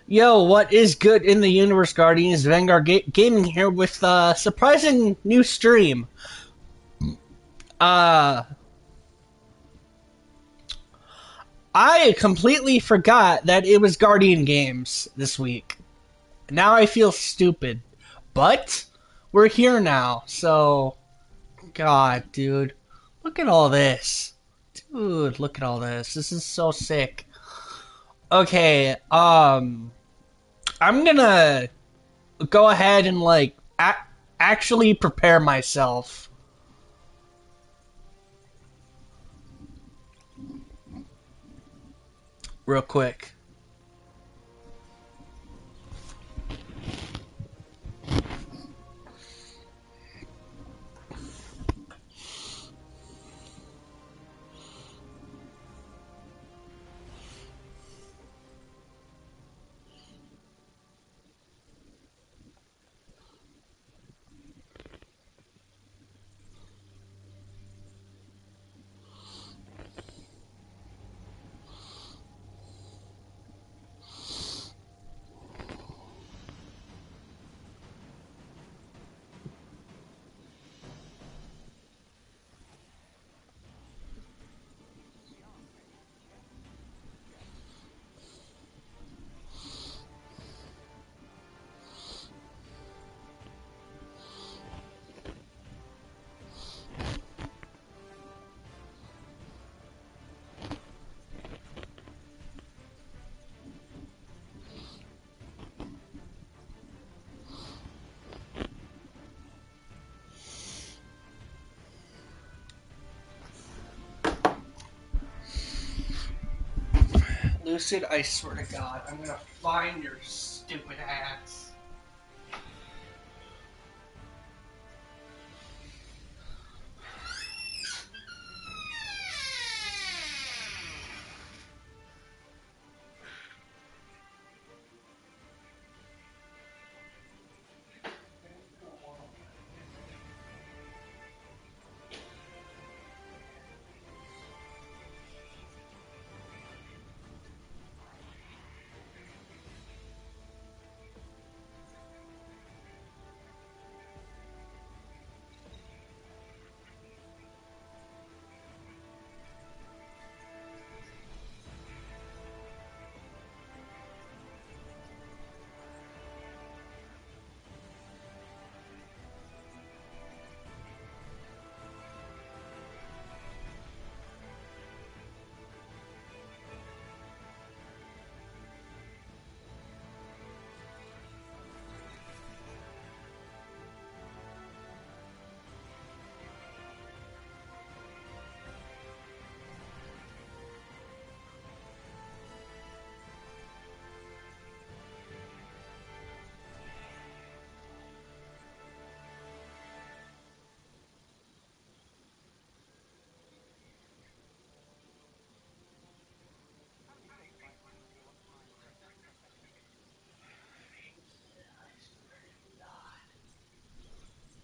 Yo, what is good in the universe, Guardians? Vanguard Gaming here with a surprising new stream. Uh, I completely forgot that it was Guardian Games this week. Now I feel stupid. But we're here now, so God, dude. Look at all this. Dude, look at all this. This is so sick. Okay, I'm gonna go ahead and actually prepare myself real quick. Lucid, I swear to God, I'm gonna find your stupid ass.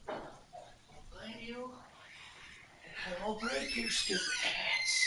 I'll find you, and I will break your stupid ass.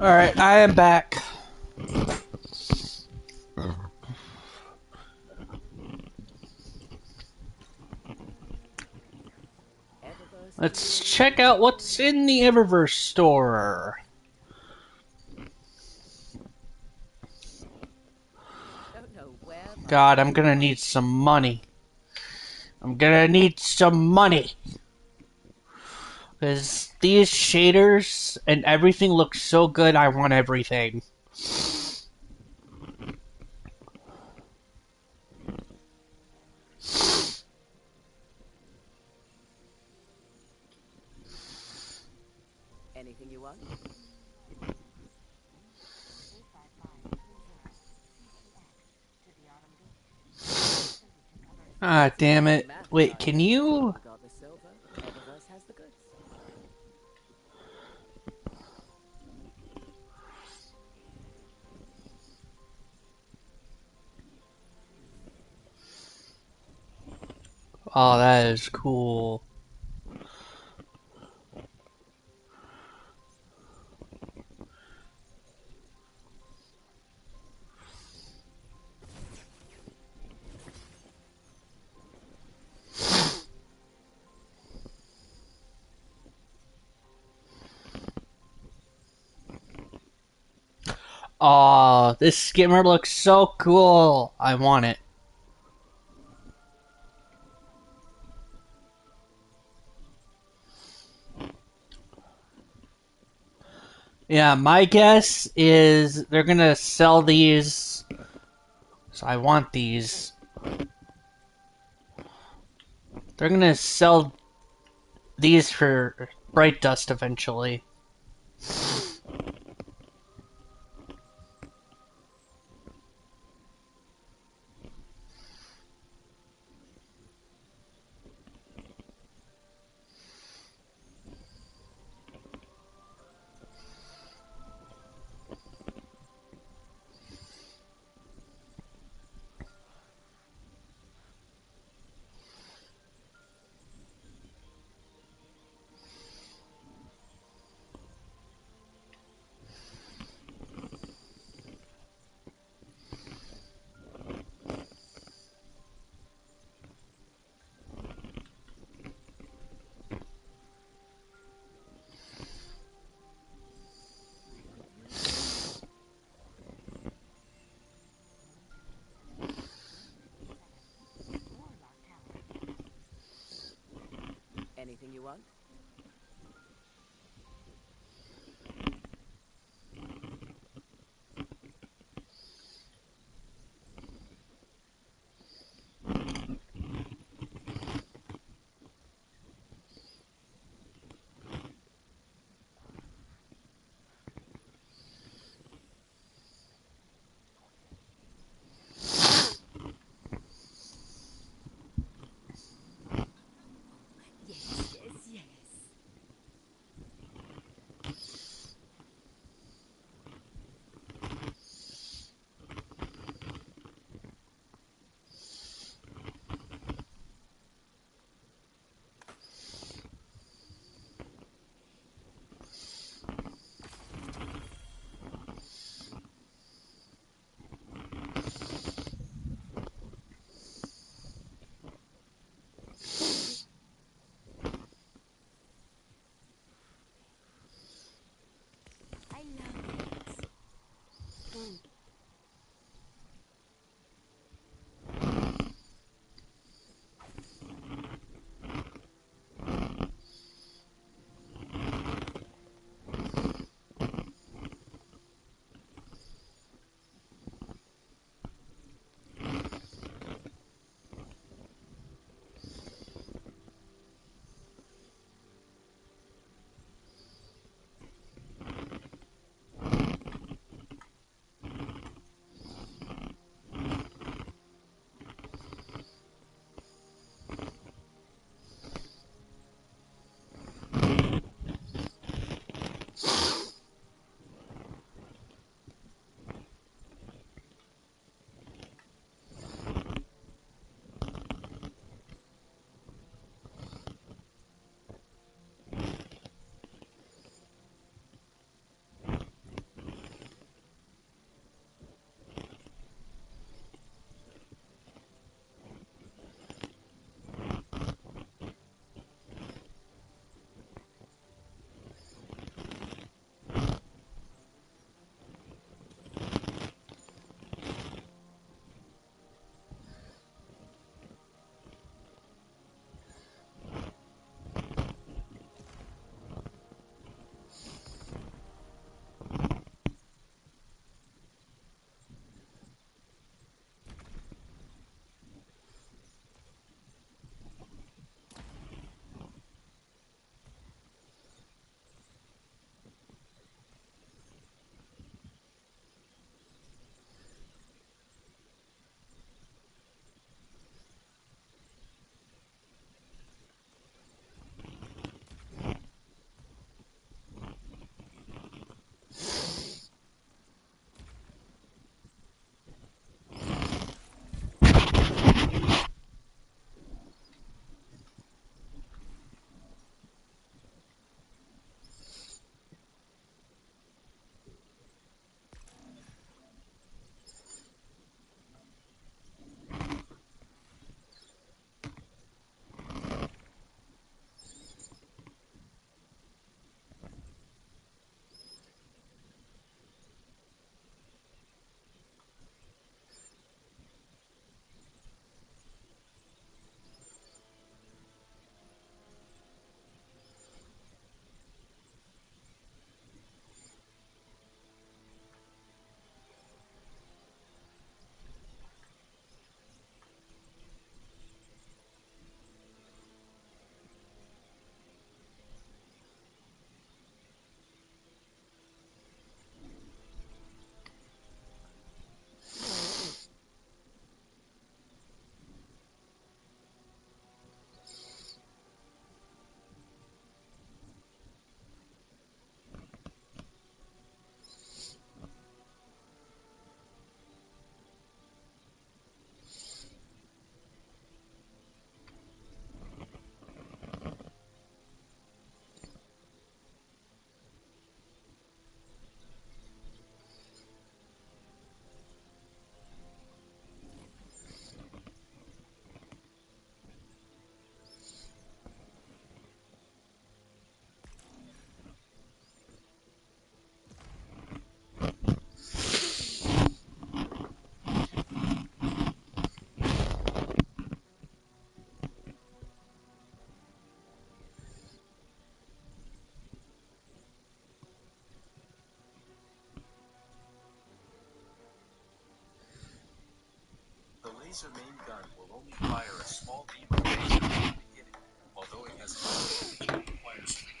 Alright, I am back. Let's check out what's in the Eververse store. God, I'm gonna need some money. I'm gonna need some money. Because these shaders and everything looks so good, I want everything. Anything you want? Ah, damn it. Wait, can you... Got the silver. Eververse has the goods. Oh, that is cool. Oh, this skimmer looks so cool. I want it. Yeah, my guess is they're gonna sell these. So I want these. They're gonna sell these for Bright Dust eventually. Anything you want? Yes, yes, yes. laser main gun will only fire a small beam of laser at the beginning, although it has it requires speed.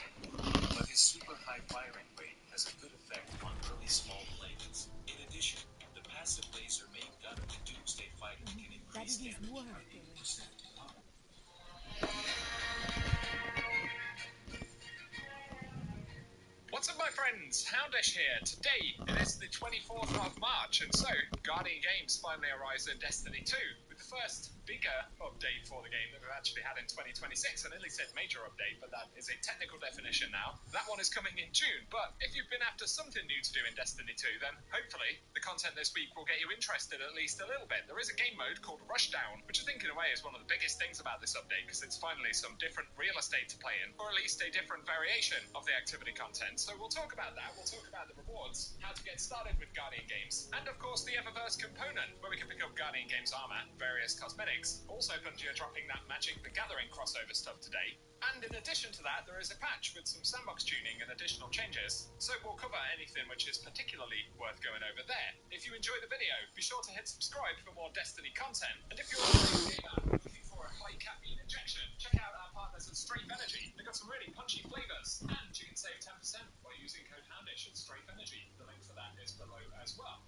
But his super high firing rate has a good effect on early small planes. In addition, the passive laser main gun of the Doomsday Fighter can increase damage by 80%. What's up, my friends? Houndish here. Today, it is the 24th of March, and so Guardian Games finally arrives in Destiny 2 with the first bigger update for the game that we've actually had in 2026. I nearly said major update, but that is a technical definition now. That one is coming in June, but if you've been after something new to do in Destiny 2, then hopefully the content this week will get you interested at least a little bit. There is a game mode called Rushdown, which I think in a way is one of the biggest things about this update, because it's finally some different real estate to play in, or at least a different variation of the activity content. So we'll talk about that, we'll talk about the rewards, how to get started with Guardian Games, and of course the Eververse component, where we can pick up Guardian Games armor, various cosmetics. Also, Bungie are dropping that Magic the Gathering crossover stuff today. And in addition to that, there is a patch with some sandbox tuning and additional changes, so we'll cover anything which is particularly worth going over there. If you enjoy the video, be sure to hit subscribe for more Destiny content, and if you're a gamer looking for a high caffeine injection, check out our partners at Strafe Energy. They've got some really punchy flavors, and you can save 10% by using code Houndish at Strafe Energy. The link for that is below as well.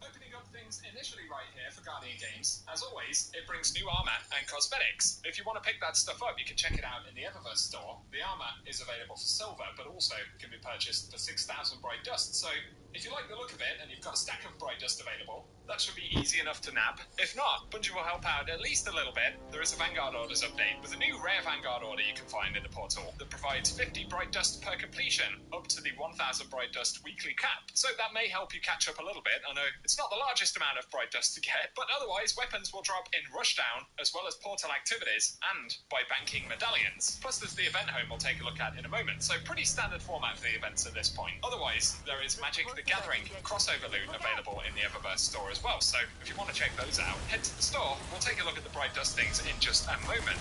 Opening up things initially right here for Guardian Games, as always, it brings new armor and cosmetics. If you want to pick that stuff up, you can check it out in the Eververse store. The armor is available for silver, but also can be purchased for 6,000 bright dust. So if you like the look of it and you've got a stack of bright dust available, that should be easy enough to nab. If not, Bungie will help out at least a little bit. There is a Vanguard Orders update with a new rare Vanguard Order you can find in the portal that provides 50 bright dust per completion, up to the 1,000 bright dust weekly cap. So that may help you catch up a little bit. I know it's not the largest amount of bright dust to get, but otherwise weapons will drop in Rushdown, as well as portal activities, and by banking medallions. Plus there's the event home we'll take a look at in a moment, so pretty standard format for the events at this point. Otherwise, there is Magic the Gathering crossover loot available in the Eververse store as well, so if you want to check those out, head to the store. We'll take a look at the bright dust things in just a moment.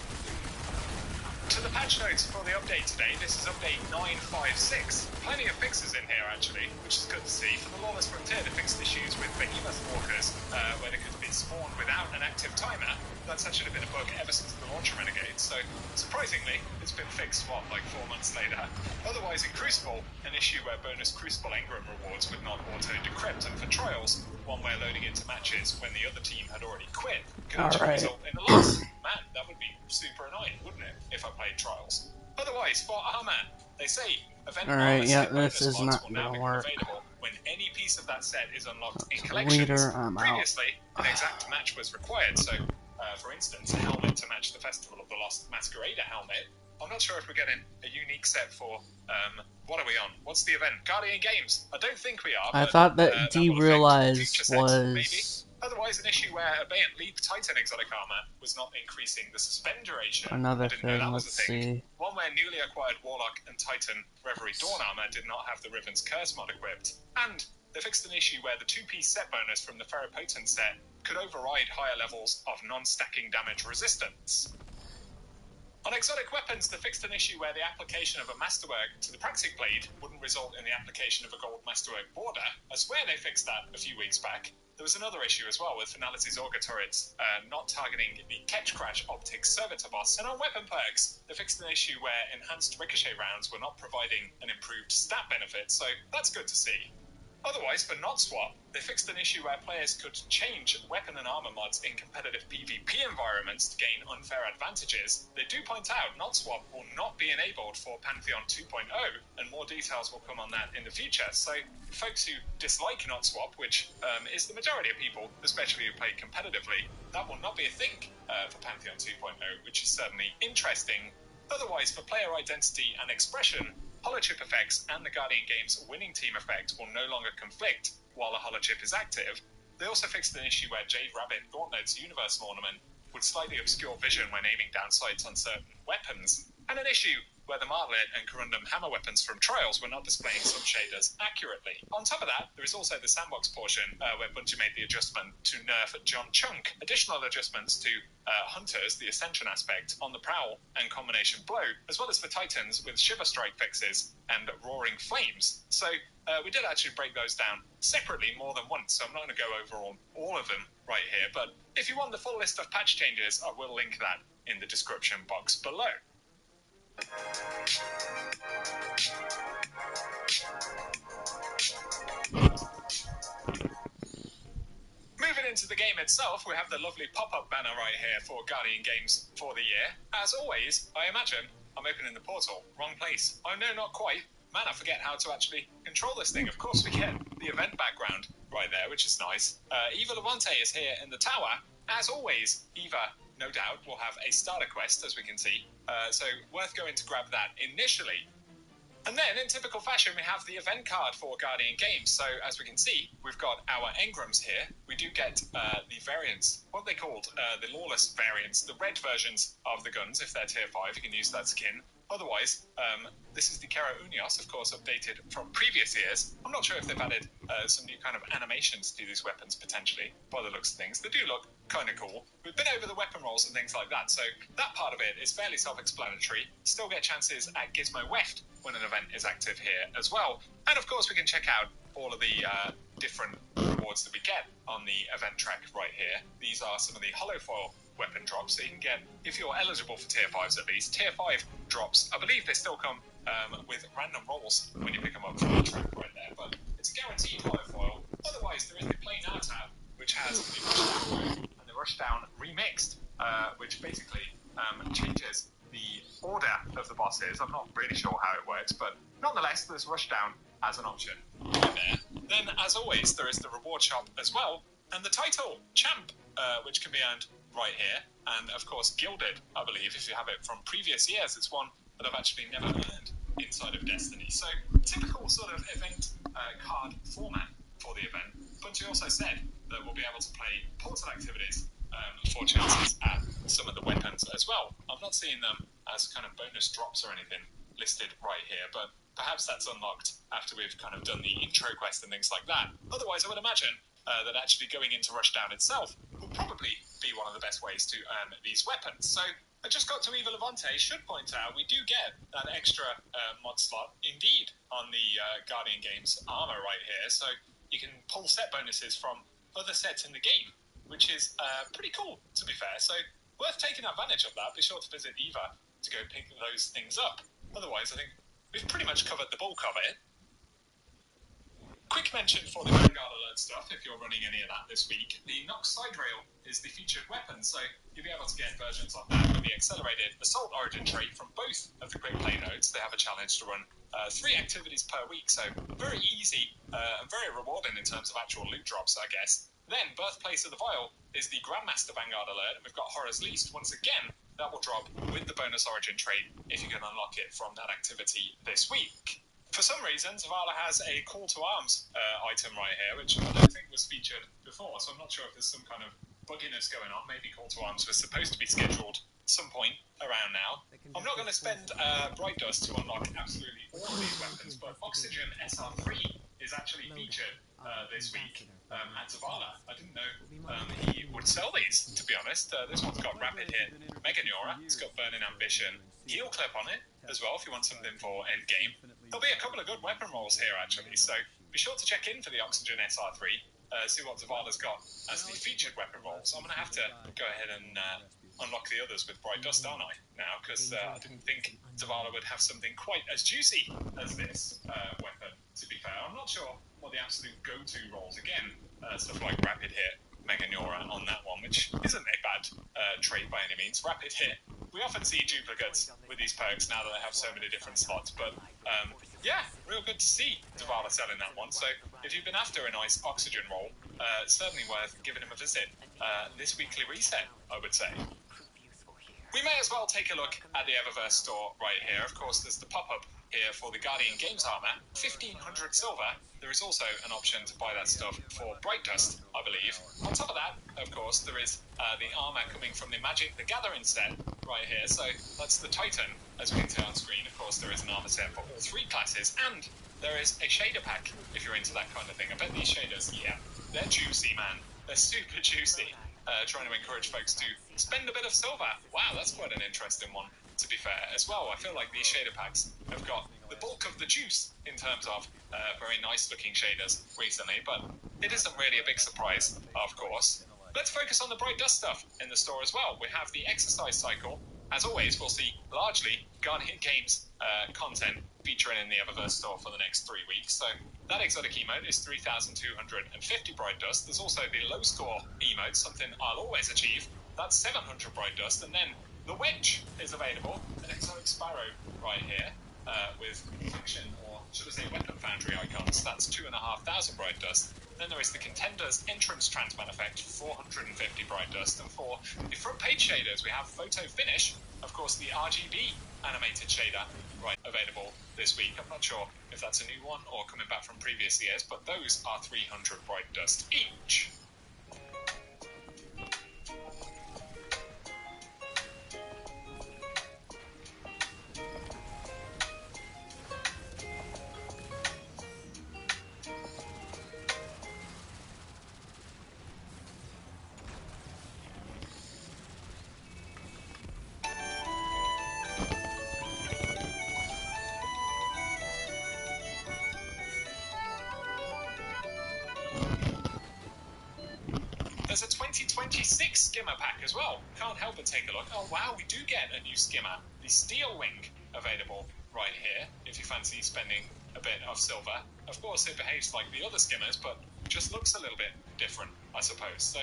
To the patch notes for the update today, this is update 956. Plenty of fixes in here actually, which is good to see. For the Lawless Frontier, they fixed issues with Behemoth Walkers, where they could be spawned without an active timer. That's actually been a bug ever since the launch of Renegade, so surprisingly, it's been fixed, like 4 months later. Otherwise, in Crucible, an issue where bonus Crucible Engram rewards would not auto-decrypt, and for Trials, one where loading into matches when the other team had already quit could actually result in a loss. Man, that would be super annoying, wouldn't it, if I played Trials? Otherwise, for armor, they say event armor set bonus slots will now become available when any piece of that set is unlocked in collections. Previously, an exact match was required, so for instance, a helmet to match the Festival of the Lost Masquerader helmet. I'm not sure if we're getting a unique set for, what are we on? What's the event? Guardian Games. I don't think we are, but, I thought that that Derealize was... maybe. Otherwise, an issue where Abeyant Leap Titan exotic armor was not increasing the suspend duration. Another thing, let's see. One where newly acquired Warlock and Titan Reverie Dawn armor did not have the Riven's Curse mod equipped. And they fixed an issue where the 2-piece set bonus from the Ferropotent set could override higher levels of non-stacking damage resistance. On exotic weapons, they fixed an issue where the application of a Masterwork to the Praxic Blade wouldn't result in the application of a gold Masterwork border. I swear they fixed that a few weeks back. There was another issue as well with Finality's Auger turrets not targeting the Catch Crash Optics Servitor boss. And on weapon perks, they fixed an issue where enhanced ricochet rounds were not providing an improved stat benefit, so that's good to see. Otherwise, for Not Swap, they fixed an issue where players could change weapon and armor mods in competitive PvP environments to gain unfair advantages. They do point out Not Swap will not be enabled for Pantheon 2.0, and more details will come on that in the future. So, folks who dislike Not Swap, which is the majority of people, especially who play competitively, that will not be a thing for Pantheon 2.0, which is certainly interesting. Otherwise, for player identity and expression, holochip effects and the Guardian Games winning team effect will no longer conflict while the holochip is active. They also fixed an issue where Jade Rabbit Gauntlet's Universal Ornament would slightly obscure vision when aiming down sights on certain weapons, and an issue where the Martlet and Corundum hammer weapons from Trials were not displaying some shaders accurately. On top of that, there is also the sandbox portion where Bungie made the adjustment to nerf John Chunk, additional adjustments to Hunters, the Ascension aspect, on the Prowl and Combination Blow, as well as for Titans with Shiver Strike fixes and Roaring Flames. So we did actually break those down separately more than once, so I'm not going to go over all of them right here. But if you want the full list of patch changes, I will link that in the description box below. Moving into the game itself, we have the lovely pop-up banner right here for Guardian Games for the year. As always, I imagine I'm opening the portal. Wrong place. Oh no, not quite. Man, I forget how to actually control this thing. Of course we get the event background right there, which is nice. Eva Levante is here in the tower. As always, Eva, no doubt, will have a starter quest, as we can see. So worth going to grab that initially. And then, in typical fashion, we have the event card for Guardian Games. So, as we can see, we've got our engrams here. We do get the variants, what are they called? The lawless variants, the red versions of the guns. If they're tier 5, you can use that skin. Otherwise, this is the Kera Unios, of course, updated from previous years. I'm not sure if they've added some new kind of animations to these weapons, potentially, by the looks of things. They do look kind of cool. We've been over the weapon rolls and things like that, so that part of it is fairly self-explanatory. Still get chances at Gizmo Weft when an event is active here as well. And, of course, we can check out all of the different rewards that we get on the event track right here. These are some of the holofoil weapon drops, so you can get, if you're eligible for tier 5s at least, tier 5 drops. I believe they still come with random rolls when you pick them up from the track right there, but it's a guaranteed holofoil. Otherwise, there is the Plain Art tab, which has the Rushdown and the Rushdown remixed, which basically changes the order of the bosses. I'm not really sure how it works, but nonetheless, there's Rushdown as an option right there. Then, as always, there is the reward shop as well, and the title, Champ, which can be earned right here, and of course Gilded, I believe, if you have it from previous years. It's one that I've actually never earned inside of Destiny. So, typical sort of event card format for the event. Bungie also said that we'll be able to play portal activities for chances at some of the weapons as well. I'm not seeing them as kind of bonus drops or anything listed right here, but perhaps that's unlocked after we've kind of done the intro quest and things like that. Otherwise, I would imagine that actually going into Rushdown itself will probably be one of the best ways to earn these weapons. So I just got to Eva Levante. Should point out we do get that extra mod slot indeed on the Guardian Games armor right here. So you can pull set bonuses from other sets in the game, which is pretty cool, to be fair. So worth taking advantage of that. Be sure to visit Eva to go pick those things up. Otherwise, I think we've pretty much covered the bulk of it. Quick mention for the Vanguard Alert stuff, if you're running any of that this week. The Nox Side Rail is the featured weapon, so you'll be able to get versions of that with the accelerated Assault Origin trait from both of the quick play nodes. They have a challenge to run 3 activities per week, so very easy and very rewarding in terms of actual loot drops, I guess. Then, Birthplace of the Vial is the Grandmaster Vanguard Alert, and we've got Horror's Least. Once again, that will drop with the bonus Origin trait if you can unlock it from that activity this week. For some reason, Zavala has a Call to Arms item right here, which I don't think was featured before, so I'm not sure if there's some kind of bugginess going on. Maybe Call to Arms was supposed to be scheduled some point around now. I'm not going to spend Bright Dust to unlock absolutely all of these weapons, but Oxygen SR3 is actually featured this week at Zavala. I didn't know he would sell these, to be honest. This one's got Rapid Hit Mega Neura, it's got Burning Ambition, Heal Clip on it as well if you want something for endgame. There'll be a couple of good weapon rolls here actually, so be sure to check in for the Oxygen SR3, see what Zavala's got as the featured weapon rolls. I'm going to have to go ahead and unlock the others with Bright Dust, aren't I, now, because I didn't think Zavala would have something quite as juicy as this weapon, to be fair. I'm not sure what the absolute go-to rolls, again, stuff like Rapid Hit, Mega Neura on that one, which isn't a bad trait by any means. Rapid Hit, we often see duplicates with these perks now that they have so many different slots, but yeah, real good to see Zavala selling that one. So if you've been after a nice Oxygen roll, certainly worth giving him a visit this weekly reset, I would say. We may as well take a look at the Eververse store right here. Of course, there's the pop-up here for the Guardian Games armor, 1,500 silver. There is also an option to buy that stuff for Bright Dust, I believe. On top of that, of course, there is the armor coming from the Magic the Gathering set right here. So that's the Titan, as we can see on screen. Of course, there is an armor set for all 3 classes, and there is a shader pack if you're into that kind of thing. I bet these shaders, yeah, they're juicy, man. They're super juicy. trying to encourage folks to spend a bit of silver. Wow, that's quite an interesting one, to be fair, as well. I feel like these shader packs have got the bulk of the juice in terms of very nice-looking shaders recently, but it isn't really a big surprise, of course. Let's focus on the Bright Dust stuff in the store as well. We have the exercise cycle. As always, we'll see largely Guardian Games content featuring in the Eververse store for the next 3 weeks. So that exotic emote is 3,250 Bright Dust. There's also the low score emote, something I'll always achieve. That's 700 Bright Dust. And then the Wedge is available, an exotic Sparrow right here with faction, or should I say weapon foundry icons. That's 2,500 Bright Dust. Then there is the Contender's Entrance Transman effect, 450 Bright Dust. And for the front page shaders, we have Photo Finish, of course, the RGB animated shader, right, available this week. I'm not sure if that's a new one or coming back from previous years, but those are 300 Bright Dust each. There's a 2026 skimmer pack as well. Can't help but take a look. Oh wow, we do get a new skimmer. The Steel Wing available right here, if you fancy spending a bit of silver. Of course, it behaves like the other skimmers, but just looks a little bit different, I suppose. So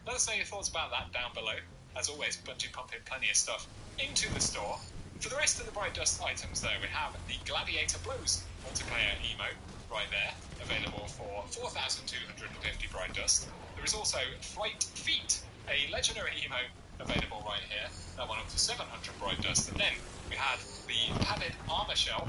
let us know your thoughts about that down below. As always, Bungie pumping plenty of stuff into the store. For the rest of the Bright Dust items, though, we have the Gladiator Blows multiplayer emote right there, available for 4,250 Bright Dust. There is also Flight Feet, a legendary emote available right here. That one up to 700 Bright Dust. And then we had the Padded Armor Shell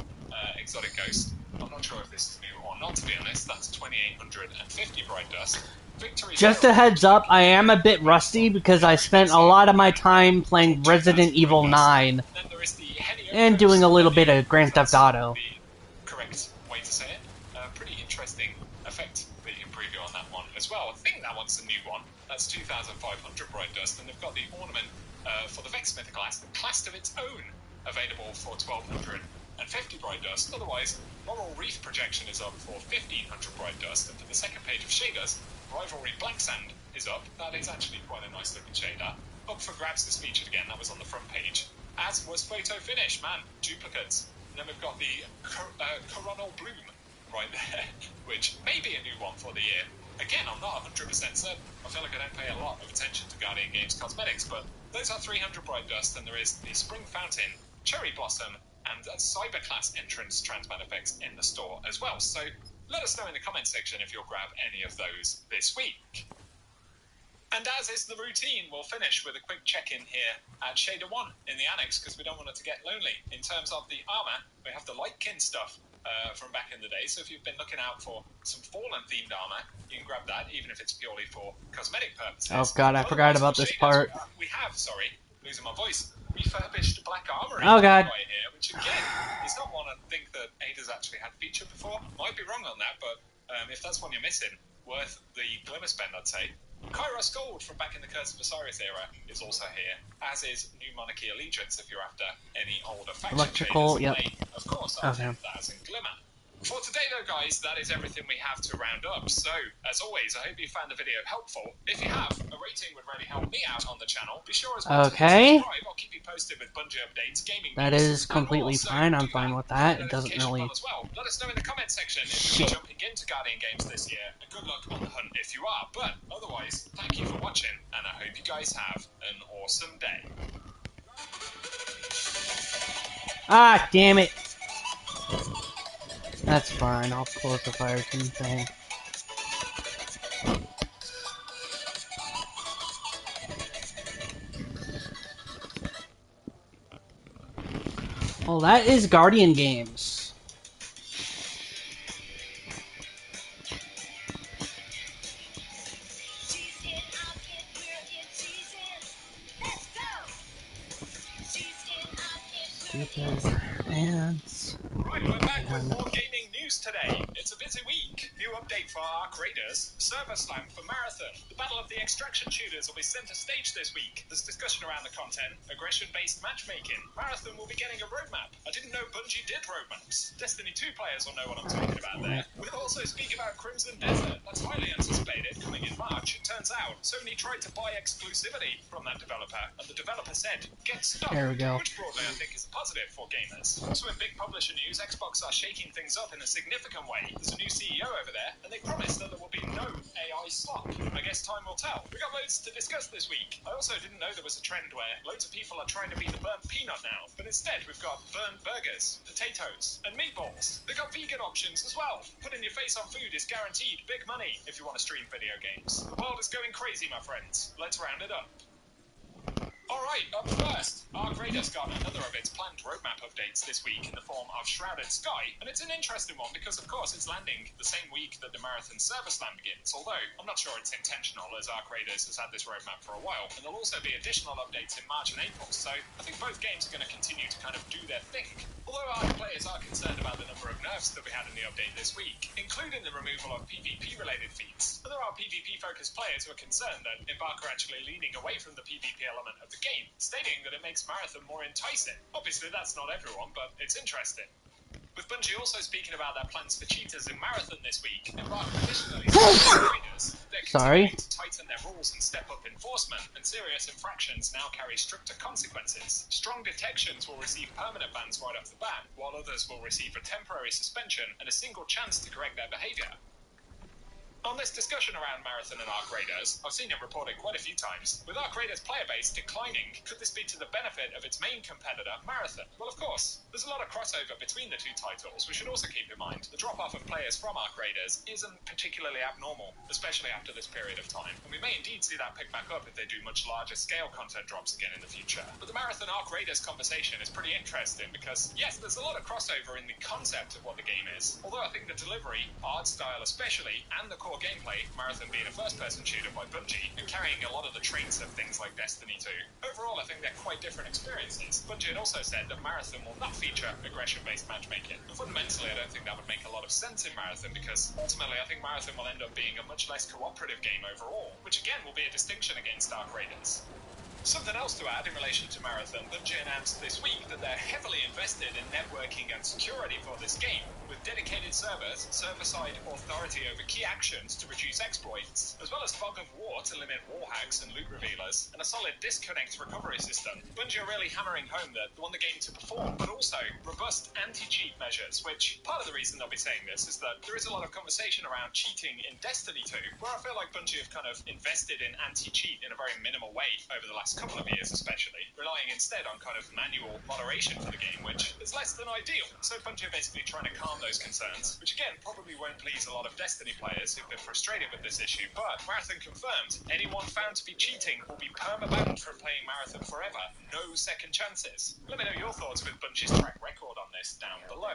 exotic ghost. I'm not sure if this is new or not, to be honest. That's 2,850 Bright Dust. Victory Just Zero. a heads up, I am a bit rusty because I spent a lot of my time playing Resident Evil 9 Then there is the Helios and doing a little bit Ghost. of Grand Theft That's Auto. the correct way to say it. Pretty interesting effect that you can preview on that one as well. I think that one's a new one. That's 2,500 Bright Dust, and they've got the ornament for the Vexsmith class of its own, available for 1,250 Bright Dust. Otherwise, Laurel Reef Projection is up for 1,500 Bright Dust, and for the second page of shaders, Rivalry Black Sand is up. That is actually quite a nice looking shader. Up for grabs this featured again, that was on the front page. As was Photo Finish, man, duplicates. And then we've got the Coronal Bloom right there, which may be a new one for the year. Again, I'm not 100% certain. I feel like I don't pay a lot of attention to Guardian Games cosmetics, but those are 300 Bright Dust, and there is the Spring Fountain, Cherry Blossom, and a Cyber Class Entrance Transman effects in the store as well. So let us know in the comment section if you'll grab any of those this week. And as is the routine, we'll finish with a quick check-in here at Shader 1 in the annex, because we don't want it to get lonely. In terms of the armor, we have the Lightkin stuff from back in the day, so if you've been looking out for some Fallen-themed armor, you can grab that, even if it's purely for cosmetic purposes. Oh god, I forgot about this part. We have, losing my voice, refurbished Black Armory Oh god. right here, which again is not one I think that Ada's actually had featured before. Might be wrong on that, but if that's one you're missing, worth the glimmer spend, I'd say. Kairos Gold from back in the Curse of Osiris era is also here, as is New Monarchy Allegiance if you're after any older faction Electrical, shaders. yep. They, of course, are 10,000 glimmer. For today, though, guys, that is everything we have to round up. So, as always, I hope you found the video helpful. If you have, a rating would really help me out on the channel. Be sure as well to Okay. subscribe. I'll keep you posted with Bungie updates, gaming That news, is and completely also fine. I'm do fine that with that. with It doesn't notification really... bell as well. Let us know in the comment section if Shit. you're jumping into Guardian Games this year. And good luck on the hunt if you are. But otherwise, thank you for watching, and I hope you guys have an awesome day. Ah, damn it. That's fine. I'll close the fire team thing. Well, that is Guardian Games. Stupid ants. Right, we're back with more gaming news. news today. It's a busy week. New update for Arc Raiders. Server slam for Marathon. The Battle of the Extraction Shooters will be center stage this week. There's discussion around the content. Aggression-based matchmaking. Marathon will be getting a roadmap. I didn't know Bungie did roadmaps. Destiny 2 players will know what I'm talking about there. We'll also speak about Crimson Desert. That's highly anticipated, coming in March. It turns out Sony tried to buy exclusivity from that developer, and the developer said, get stuck. There we go. Which broadly I think is a positive for gamers. Also in big publisher news, Xbox are shaking things up in a significant way. There's a new CEO over there, and they promised that there will be no AI slop. I guess time will tell. We got loads to discuss this week. I also didn't know there was a trend where loads of people are trying to be the burnt peanut now, but instead we've got burnt burgers, potatoes, and meatballs. They got vegan options as well. Putting your face on food is guaranteed big money if you want to stream video games. The world is going crazy, my friends. Let's round it up. Alright, up first, Arc Raiders got another of its planned roadmap updates this week in the form of Shrouded Sky, and it's an interesting one because of course it's landing the same week that the Marathon Server Slam begins, although I'm not sure it's intentional as Arc Raiders has had this roadmap for a while, and there'll also be additional updates in March and April, so I think both games are going to continue to kind of do their thing. Although Arc players are concerned about the number of nerfs that we had in the update this week, including the removal of PvP-related feats, and there are PvP-focused players who are concerned that Embark are actually leaning away from the PvP element of the game, stating that it makes Marathon more enticing. Obviously, that's not everyone, but it's interesting. With Bungie also speaking about their plans for cheaters in Marathon this week, Embark additionally said Raiders they're continuing to tighten their rules and step up enforcement, and serious infractions now carry stricter consequences. Strong detections will receive permanent bans right off the bat, while others will receive a temporary suspension and a single chance to correct their behaviour. On this discussion around Marathon and Arc Raiders, I've seen it reported quite a few times. With Arc Raiders' player base declining, could this be to the benefit of its main competitor, Marathon? Well, of course. There's a lot of crossover between the two titles. We should also keep in mind the drop-off of players from Arc Raiders isn't particularly abnormal, especially after this period of time. And we may indeed see that pick back up if they do much larger scale content drops again in the future. But the Marathon Arc Raiders conversation is pretty interesting because, yes, there's a lot of crossover in the concept of what the game is, although I think the delivery, art style especially, and the core gameplay, Marathon being a first-person shooter by Bungie, and carrying a lot of the traits of things like Destiny 2. Overall, I think they're quite different experiences. Bungie had also said that Marathon will not feature aggression-based matchmaking. And fundamentally, I don't think that would make a lot of sense in Marathon, because ultimately I think Marathon will end up being a much less cooperative game overall, which again will be a distinction against Arc Raiders. Something else to add in relation to Marathon, Bungie announced this week that they're heavily invested in networking and security for this game, with dedicated servers, server-side authority over key actions to reduce exploits, as well as fog of war to limit war hacks and loot revealers, and a solid disconnect recovery system. Bungie are really hammering home that they want the game to perform, but also robust anti-cheat measures, which part of the reason they'll be saying this is that there is a lot of conversation around cheating in Destiny 2, where I feel like Bungie have kind of invested in anti-cheat in a very minimal way over the last couple of years especially, relying instead on kind of manual moderation for the game, which is less than ideal. So Bungie are basically trying to calm those concerns, which again probably won't please a lot of Destiny players who've been frustrated with this issue, but Marathon confirmed anyone found to be cheating will be perma-banned from playing Marathon forever. No second chances. Let me know your thoughts with Bungie's track record on this down below.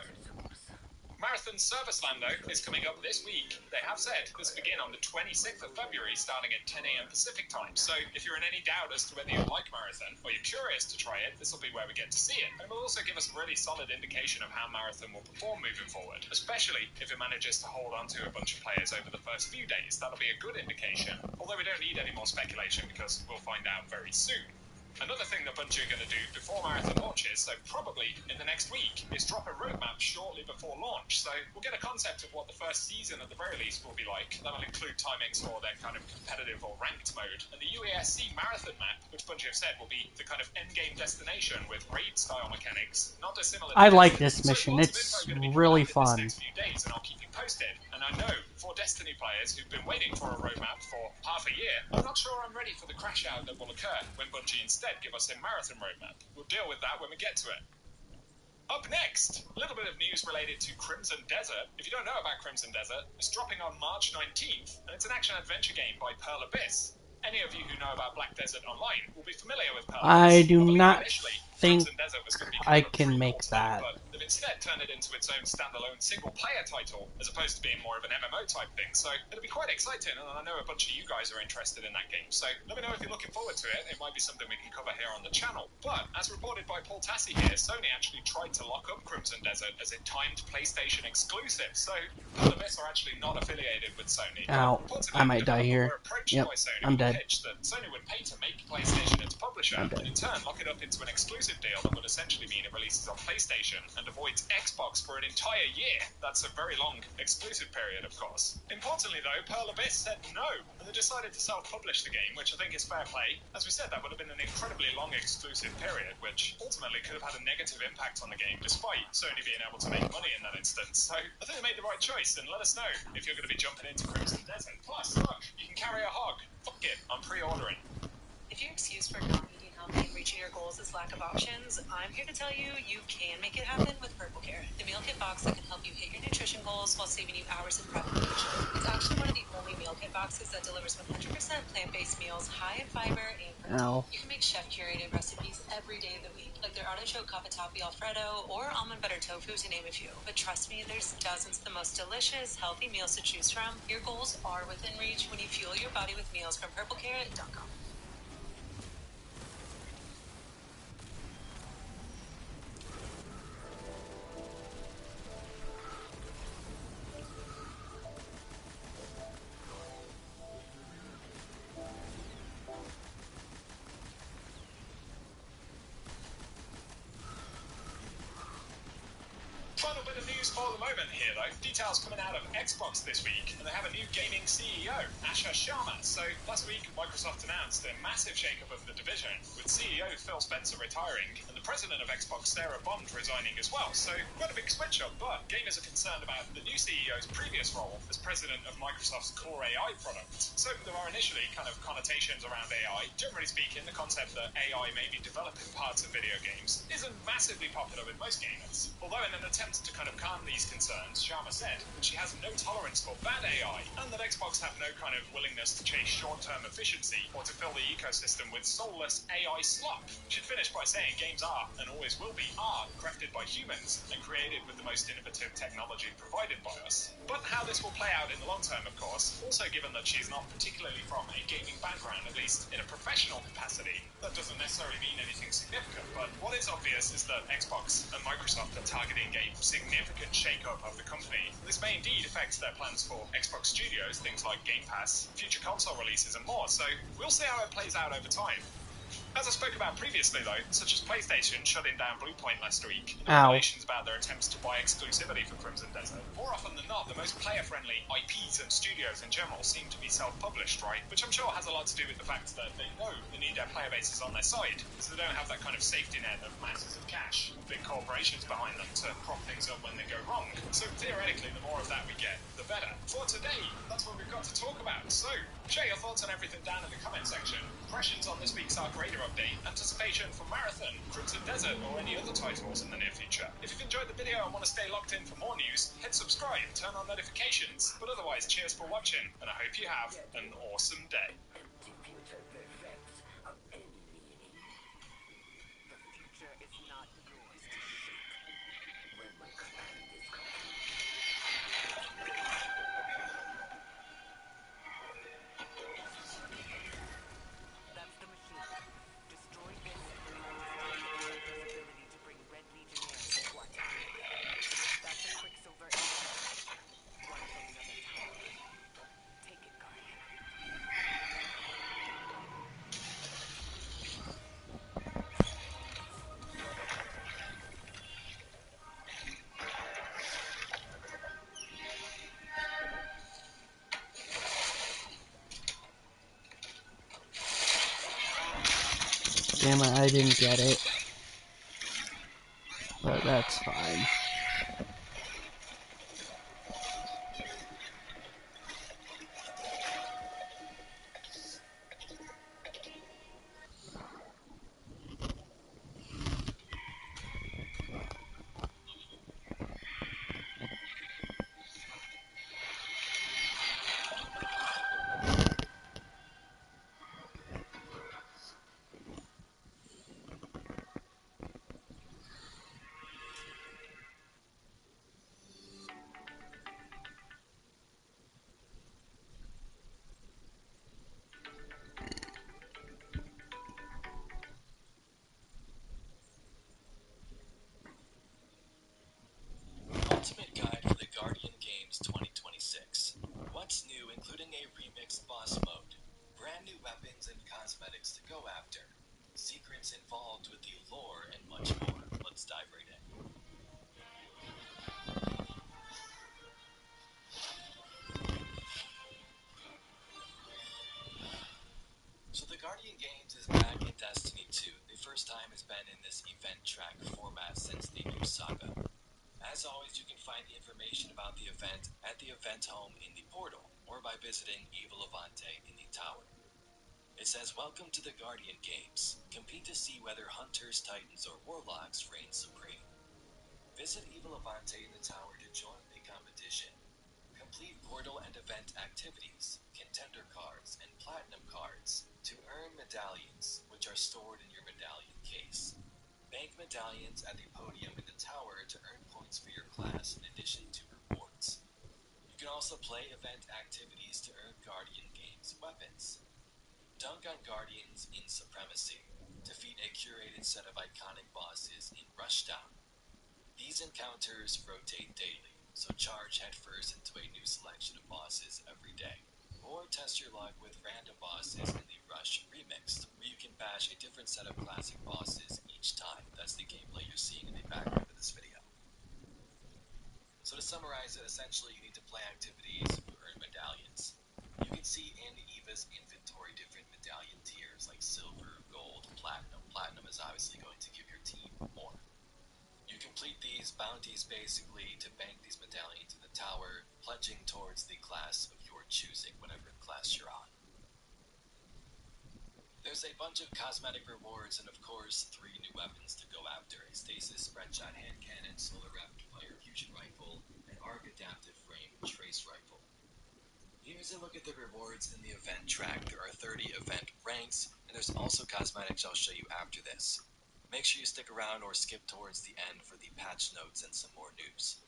Marathon Server Slam, though, is coming up this week. They have said this will begin on the 26th of February, starting at 10 AM Pacific time. So if you're in any doubt as to whether you like Marathon, or you're curious to try it, this will be where we get to see it. And it will also give us a really solid indication of how Marathon will perform moving forward, especially if it manages to hold on to a bunch of players over the first few days. That'll be a good indication, although we don't need any more speculation because we'll find out very soon. Another thing that Bungie are going to do before Marathon launches, so probably in the next week, is drop a roadmap shortly before launch. So we'll get a concept of what the first season at the very least will be like. That'll include timings for their kind of competitive or ranked mode. And the UASC Marathon map, which Bungie have said will be the kind of endgame destination with raid-style mechanics, not dissimilar to I like Destiny. this mission. So lots of It's info gonna be really coming out fun. in this next few days, and I'll keep you posted. And I know for Destiny players who've been waiting for a roadmap for half a year, I'm not sure I'm ready for the crash out that will occur when Bungie instead give us a Marathon roadmap. We'll deal with that when we get to it. Up next, a little bit of news related to Crimson Desert. If you don't know about Crimson Desert, it's dropping on March 19th, and it's an action-adventure game by Pearl Abyss. Any of you who know about Black Desert Online will be familiar with Pearl Abyss. I do believe not initially, think Crimson Desert was going to be I kind of a can prequel make to that. but the they've instead turned it into its own standalone single-player title, as opposed to being more of an MMO type thing. So it'll be quite exciting, and I know a bunch of you guys are interested in that game. So let me know if you're looking forward to it. It might be something we can cover here on the channel. But as reported by Paul Tassi here, Sony actually tried to lock up Crimson Desert as a timed PlayStation exclusive. So Pearl Abyss are actually not affiliated with Sony. Ow, I might die here. Were approached Yep, by Sony I'm with a dead. pitch that Sony would pay to make PlayStation its publisher, I'm dead. and in turn lock it up into an exclusive deal that would essentially mean it releases on PlayStation and avoids Xbox for an entire year. That's a very long exclusive period, of course. Importantly though, Pearl Abyss said no, and they decided to self-publish the game, which I think is fair play. As we said, that would have been an incredibly long exclusive period, which ultimately could have had a negative impact on the game, despite Sony being able to make money in that instance. So I think they made the right choice, and let us know if you're going to be jumping into Crimson Desert. Plus, look, you can carry a hog. Fuck it, I'm pre-ordering. If your excuse for not eating healthy and reaching your goals is lack of options, I'm here to tell you you can make it happen with Purple Carrot, the meal kit box that can help you hit your nutrition goals while saving you hours in preparation. It's actually one of the only meal kit boxes that delivers 100% plant-based meals high in fiber and protein. Ow. You can make chef-curated recipes every day of the week, like their artichoke cavatappi alfredo or almond butter tofu, to name a few. But trust me, there's dozens of the most delicious, healthy meals to choose from. Your goals are within reach when you fuel your body with meals from purplecarrot.com. Final bit of news for the moment here, though. Details coming out of Xbox this week, and they have a new gaming CEO, Asher Sharma. So last week, Microsoft announced a massive shakeup of the division, with CEO Phil Spencer retiring and the president of Xbox, Sarah Bond, resigning as well. So quite a big switch up, but gamers are concerned about the new CEO's previous role as president of Microsoft's core AI product. So there are initially kind of connotations around AI. Generally speaking, the concept that AI may be developing parts of video games isn't massively popular with most gamers. Although in an attempt to kind of calm these concerns, Sharma said that she has no tolerance for bad AI, and that Xbox have no kind of willingness to chase short-term efficiency or to fill the ecosystem with soulless AI slop. She'd finished by saying games are, and always will be, crafted by humans and created with the most innovative technology provided by us. But how this will play out in the long term, of course, also given that she's not particularly from a gaming background, at least in a professional capacity, that doesn't necessarily mean anything significant. But what is obvious is that Xbox and Microsoft are targeting a significant shake-up of the company. This may indeed affect their plans for Xbox Studios, things like Game Pass, future console releases and more, so we'll see how it plays out over time. As I spoke about previously, though, such as PlayStation shutting down Bluepoint last week, and Ow. revelations about their attempts to buy exclusivity for Crimson Desert, more often than not, the most player-friendly IPs and studios in general seem to be self-published, right? Which I'm sure has a lot to do with the fact that they know they need their player bases on their side, so they don't have that kind of safety net of masses of cash, big corporations behind them to prop things up when they go wrong. So theoretically, the more of that we get, the better. For today, that's what we've got to talk about. So, share your thoughts on everything down in the comment section. Impressions on this week's Arc Raider update, anticipation for Marathon, Crimson Desert, or any other titles in the near future. If you've enjoyed the video and want to stay locked in for more news, hit subscribe, turn on notifications. But otherwise, cheers for watching, and I hope you have an awesome day. The future is not yours to shape. When my command is complete. That's the machine. Destroy this and you will stop the Director's ability to bring Red Legionnaires to Guantanamo. That's a Quicksilver Apex. One from another time. Take it, Guardian. Damn it, I didn't get it. But that's fine. new weapons and cosmetics to go after, secrets involved with the lore, and much more. Let's dive right in. So the Guardian Games is back in Destiny 2. The first time it's been in this event track format since the new saga. As always, you can find the information about the event at the event home in the portal, or by visiting Eva Levante in the tower. It says, "Welcome to the Guardian Games. Compete to see whether hunters, titans, or warlocks reign supreme. Visit Eva Levante in the tower to join the competition. Complete portal and event activities, contender cards, and platinum cards to earn medallions, which are stored in your medallion case. Bank medallions at the podium in the tower to earn points for your class in addition to rewards. You can also play event activities to earn Guardian Games weapons. Dunk on Guardians in Supremacy. Defeat a curated set of iconic bosses in Rushdown. These encounters rotate daily, so charge headfirst into a new selection of bosses every day. Or test your luck with random bosses in the Rush Remixed, where you can bash a different set of classic bosses each time." That's the gameplay you're seeing in the background of this video. So to summarize it, essentially you need to play activities to earn medallions. You can see in Eva's inventory different medallion tiers like silver, gold, platinum. Platinum is obviously going to give your team more. You complete these bounties basically to bank these medallions in the tower, pledging towards the class of your choosing, whatever class you're on. There's a bunch of cosmetic rewards and of course 3 new weapons to go after: a stasis spreadshot hand cannon, solar rapid fire fusion rifle, and arc adaptive frame trace rifle. Here's a look at the rewards in the event track. There are 30 event ranks, and there's also cosmetics I'll show you after this. Make sure you stick around or skip towards the end for the patch notes and some more news.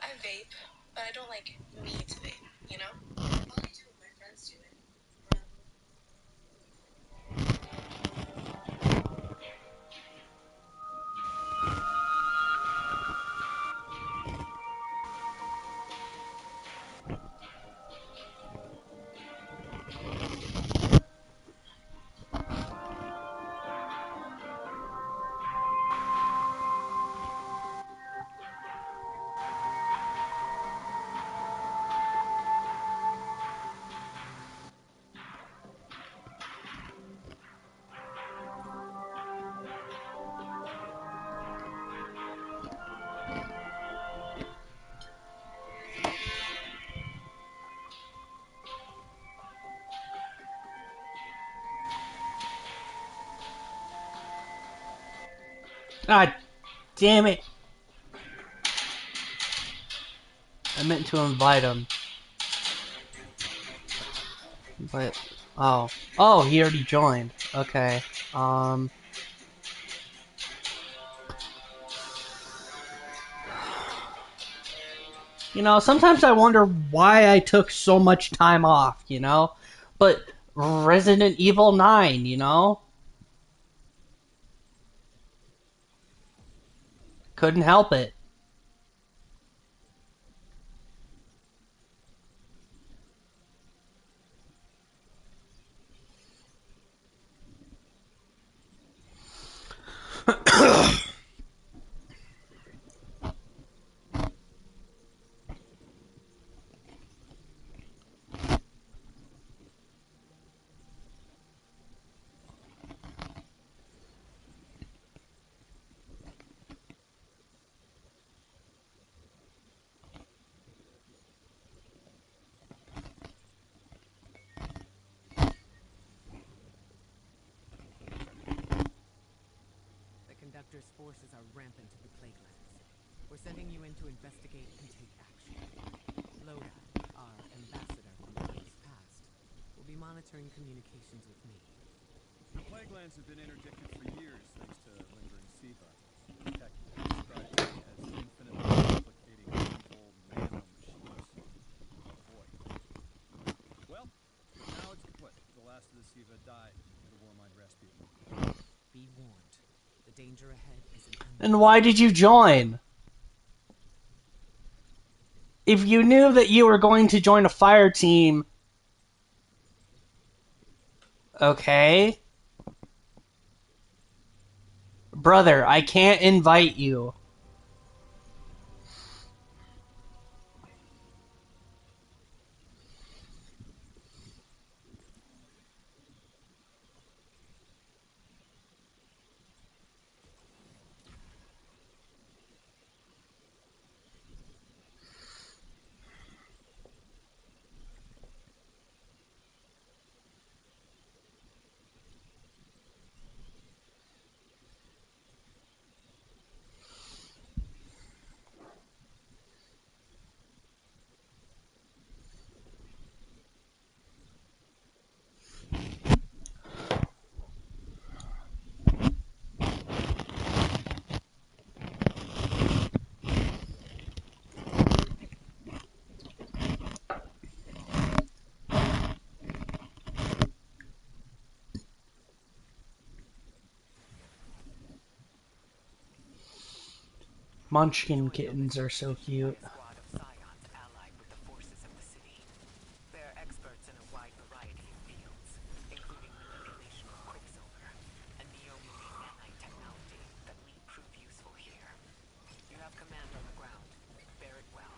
I vape, but I don't like need to vape, you know? All I do when my friends do it. God damn it. I meant to invite him. But, oh. Oh, he already joined. Okay. Um, sometimes I wonder why I took so much time off, But Resident Evil 9, couldn't help it. The Conductor's forces are rampant in the Plaguelands. We're sending you in to investigate and take action. Lodi, our ambassador from Earth's past, will be monitoring communications with me. The Plaguelands have been interdicted for years thanks to lingering SIVA. Tech described to me as infinitely replicating evil nano-machines. Oh boy. Well, now it's kaput. The last of the SIVA died at a Warmind Rasputin. Be warned. The danger ahead is an And why did you join? If you knew that you were going to join a fire team, okay. Brother, I can't invite you. Munchkin kittens are so cute. A squad of scions allied with the forces of the city. They're experts in a wide variety of fields, including manipulation of Quicksilver, a neo-mutant nanite technology that may prove useful here. You have command on the ground. Bear it well.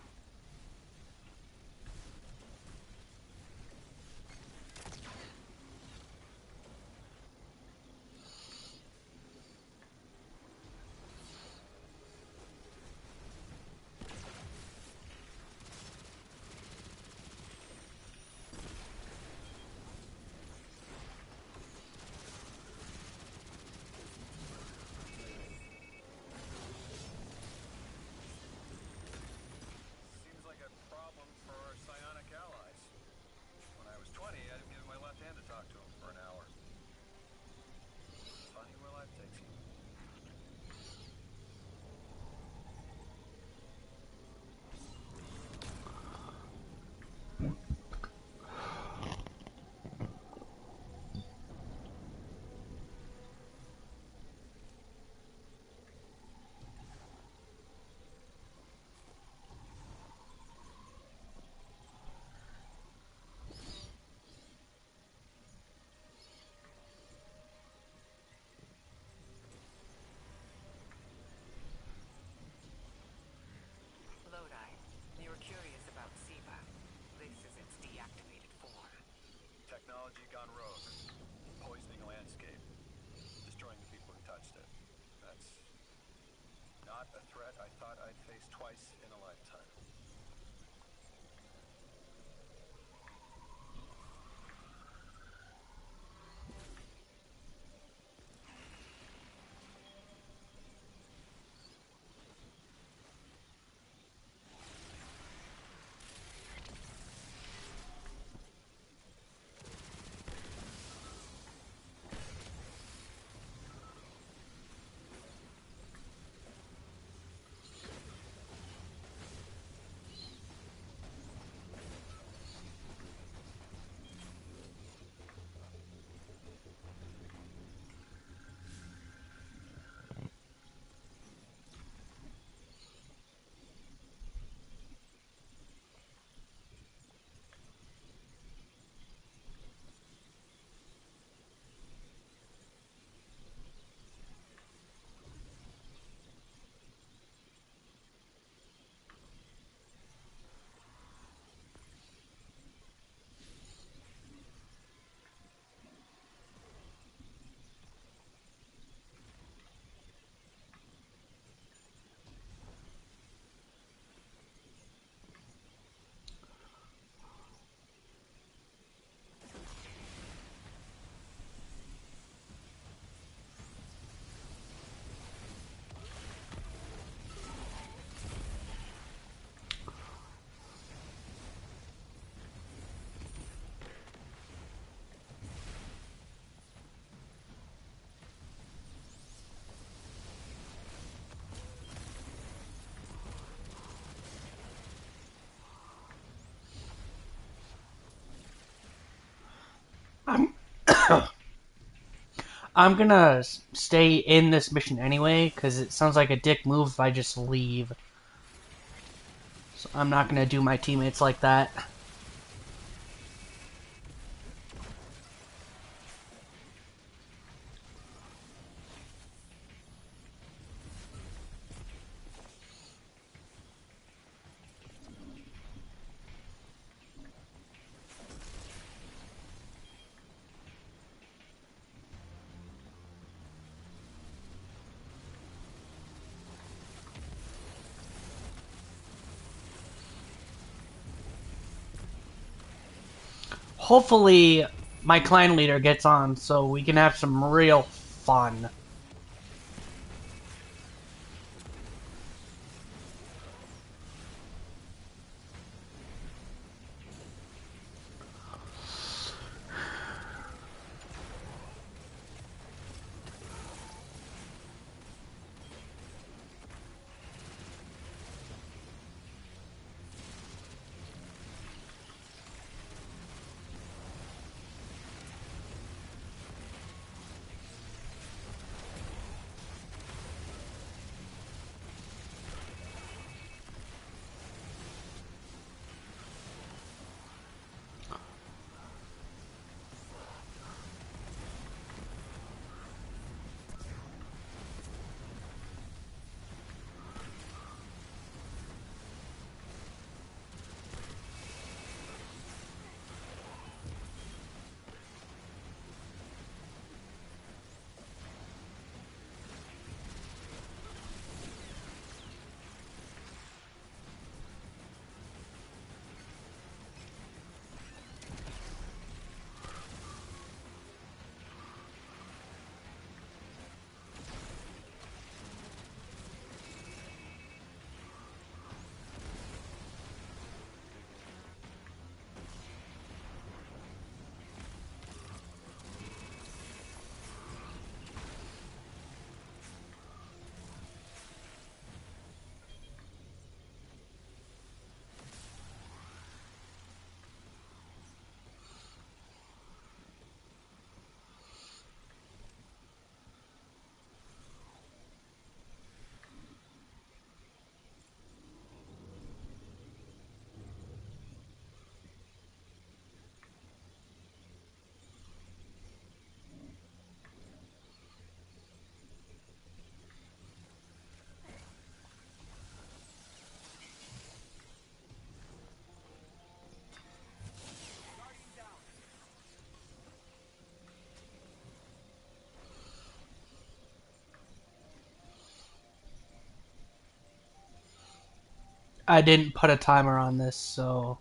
Seems like a problem for our psionic allies. When I was 20, I'd have given my left hand to talk to him for an hour. Funny where life takes you. Lodi, you were curious about SIVA. This is its deactivated form. Technology gone rogue. Poisoning a landscape. Destroying the people who touched it. That's not a threat I thought I'd face twice in a lifetime. I'm gonna stay in this mission anyway, because it sounds like a dick move if I just leave. So I'm not gonna do my teammates like that. Hopefully, my clan leader gets on so we can have some real fun. I didn't put a timer on this, so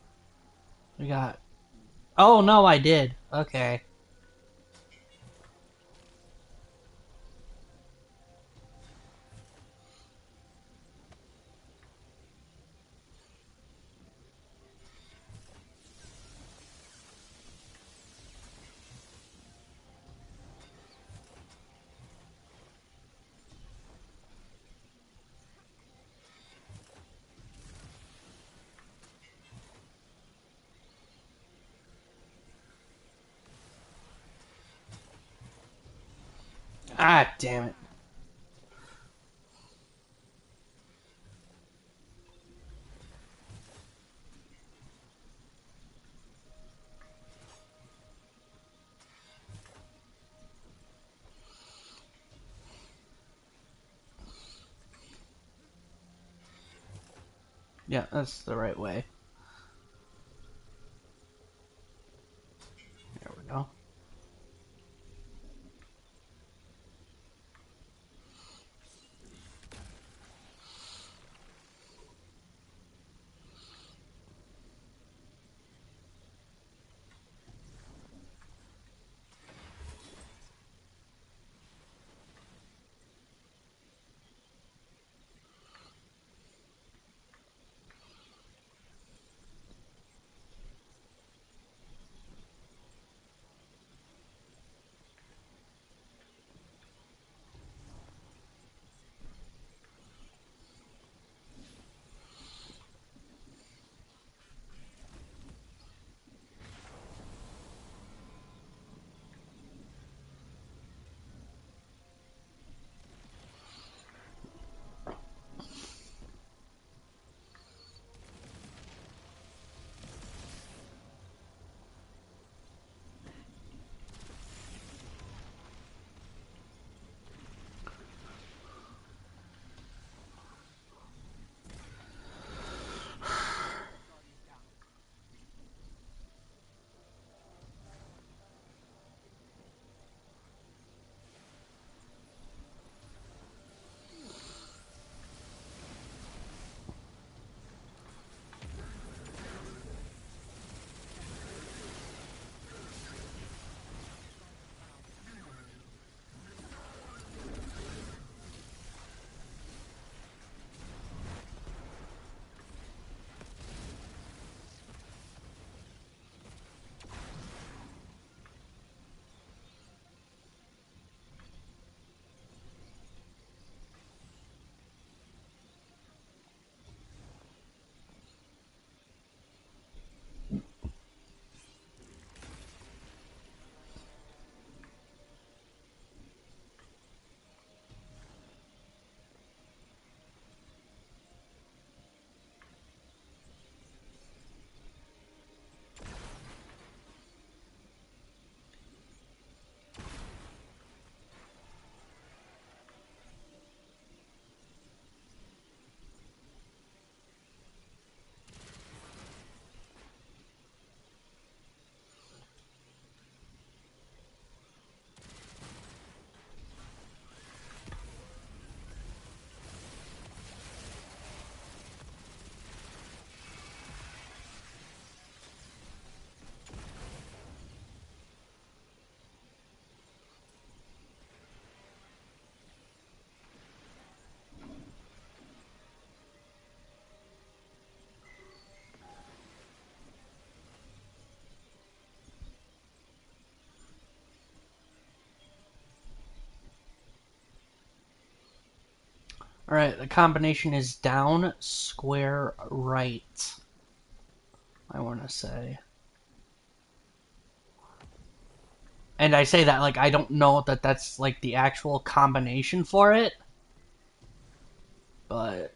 we got. Oh no, I did. Okay. Ah, damn it. Yeah, that's the right way. There we go. Alright, the combination is down, square, right. I want to say. And I say that like I don't know that that's like the actual combination for it. But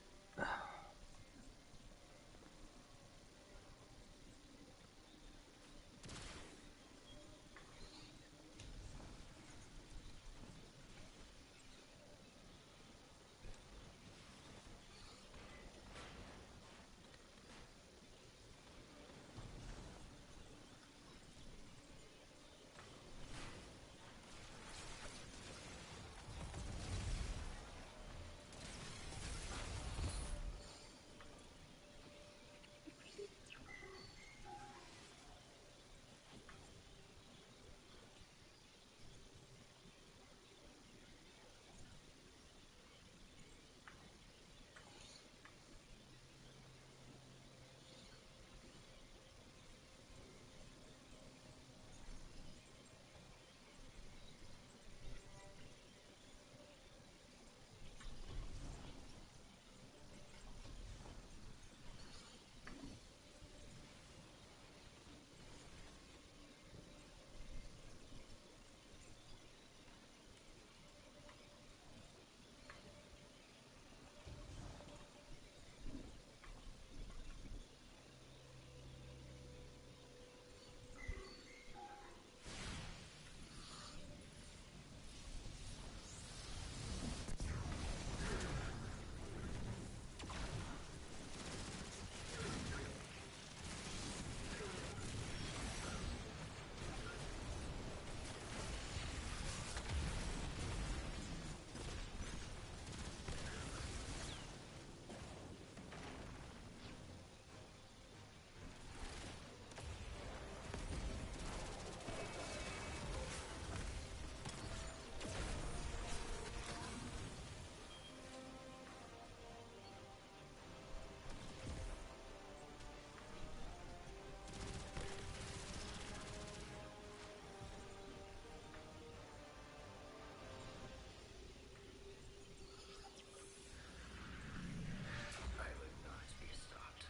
I will not be stopped.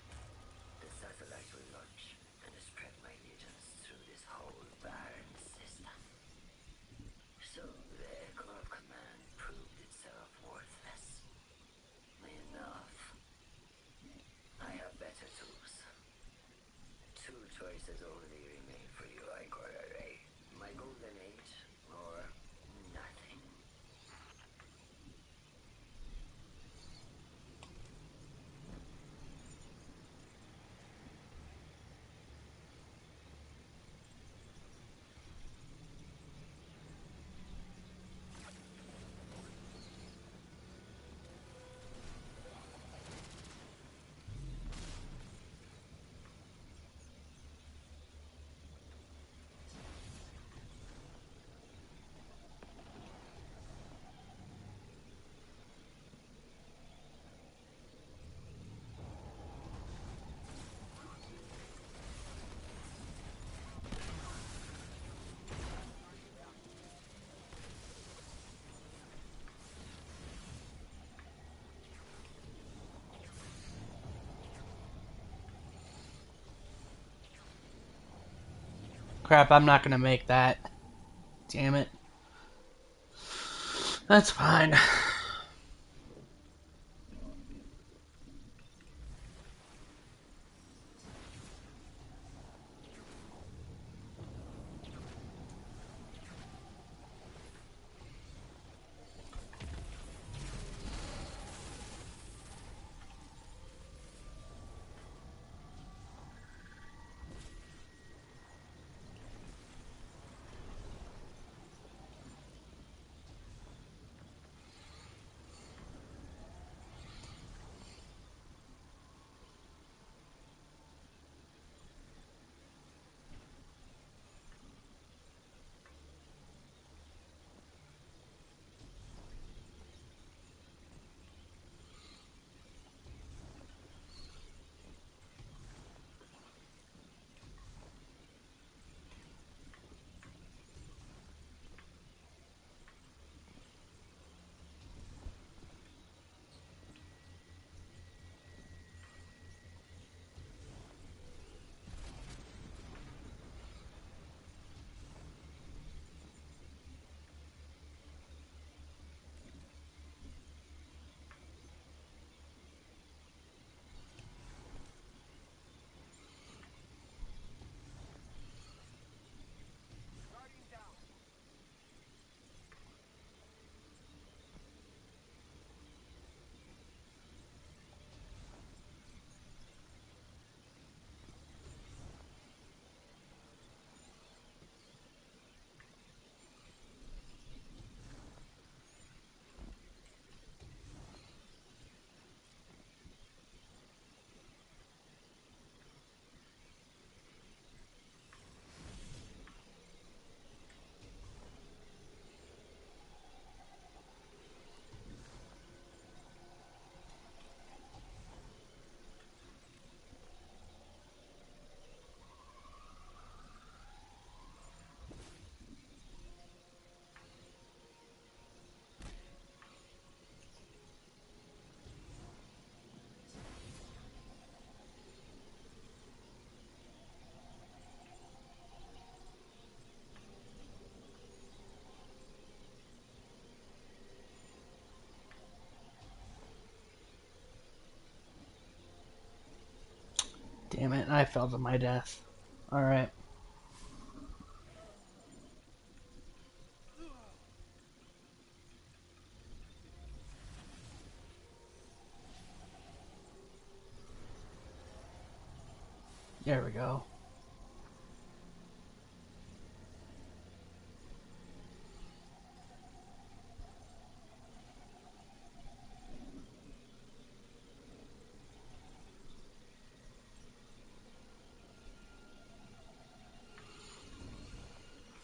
The satellite will launch and spread my mutants through this whole barren system. So the echo of command proved itself worthless. Enough. I have better tools. Two choices only remain for you, Igor Array. My golden age, or nothing. crap, I'm not gonna make that. Damn it. That's fine. Damn it, I fell to my death. Alright. There we go.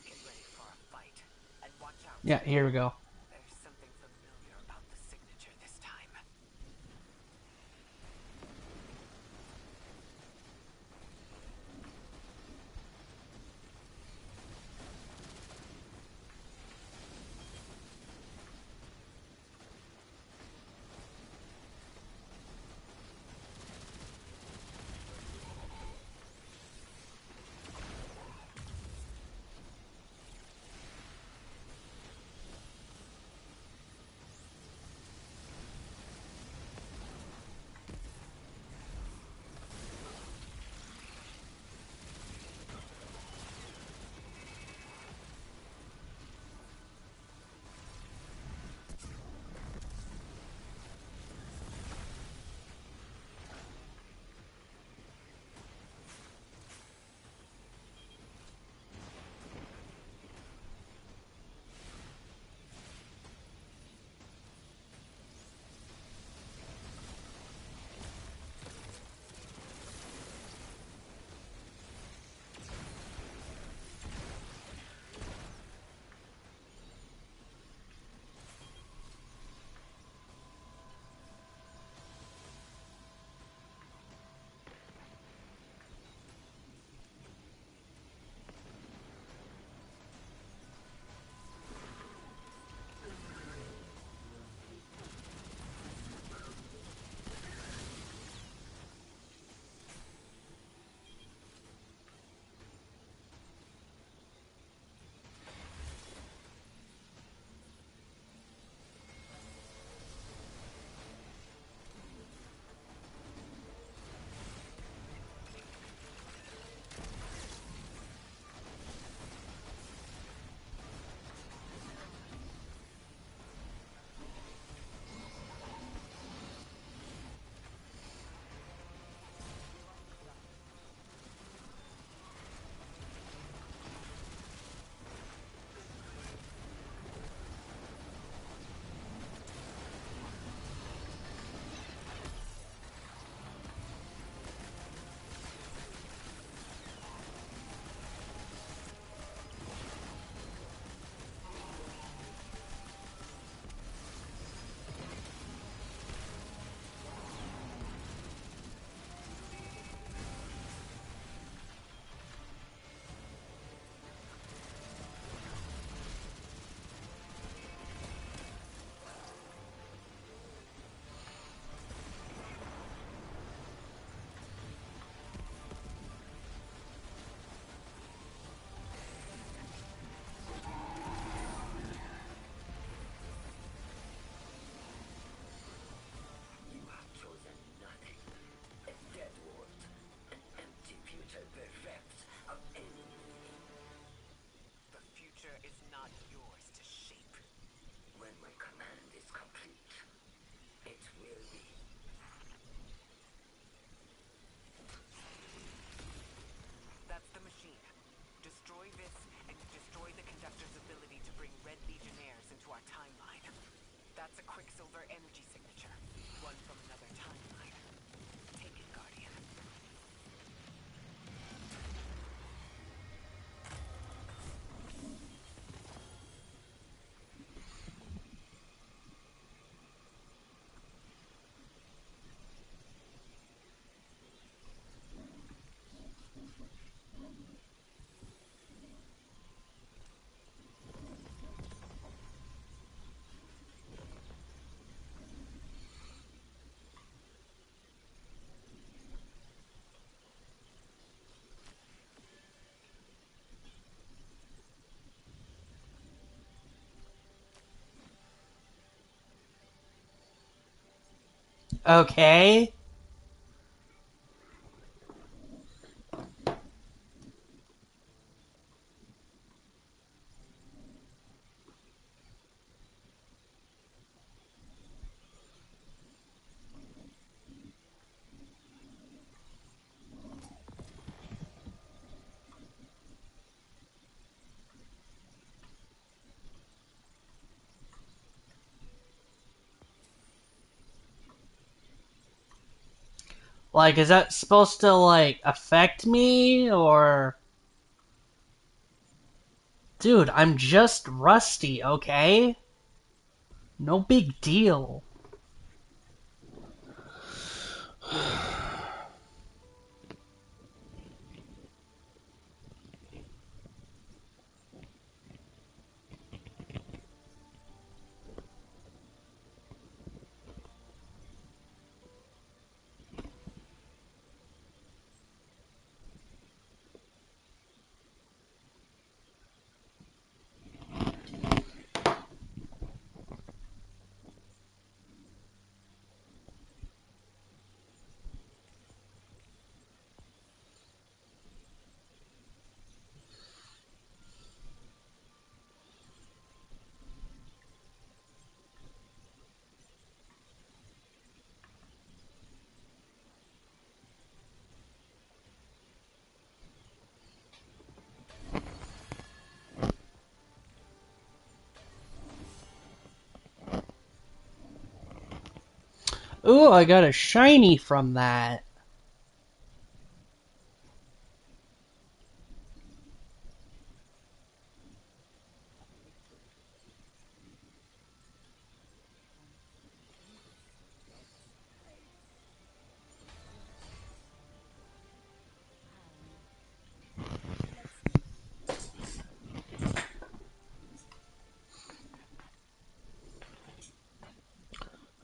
Get ready for a fight. And watch out. Yeah, here we go. There's something familiar about the signature this time. You have chosen nothing. A dead world, an empty future bereft of any meaning. The future is not yours to shape. When my command is complete, it will be. That's the machine. Destroy this, and you destroy the conductor's ability to bring Red Legionnaires into our timeline. That's a Quicksilver energy signature. One from another timeline. Take it, Guardian. Okay. Like, is that supposed to, like, affect me, or... Dude, I'm just rusty, okay? No big deal. Ooh, I got a shiny from that.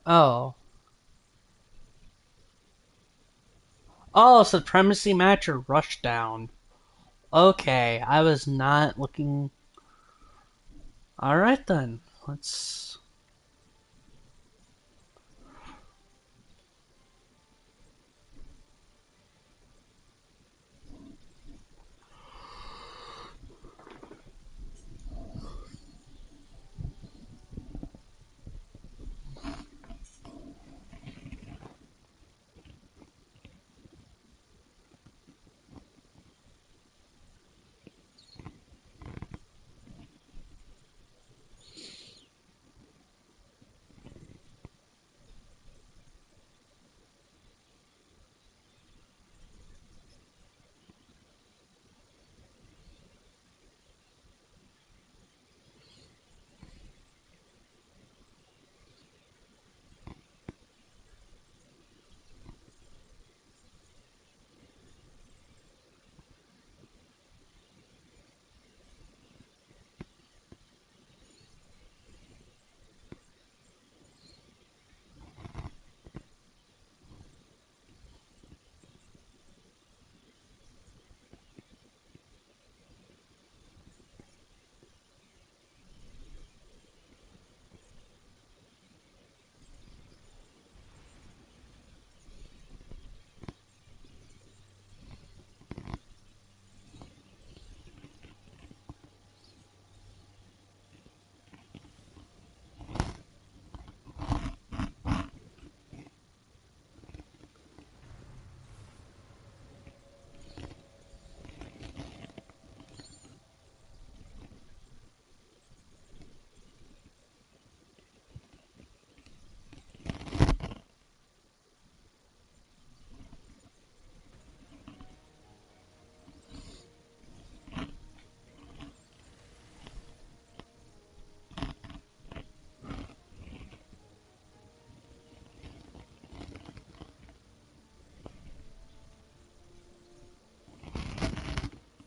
Oh. Oh, Supremacy match or Rushdown. Okay, I was not looking... Alright then, let's...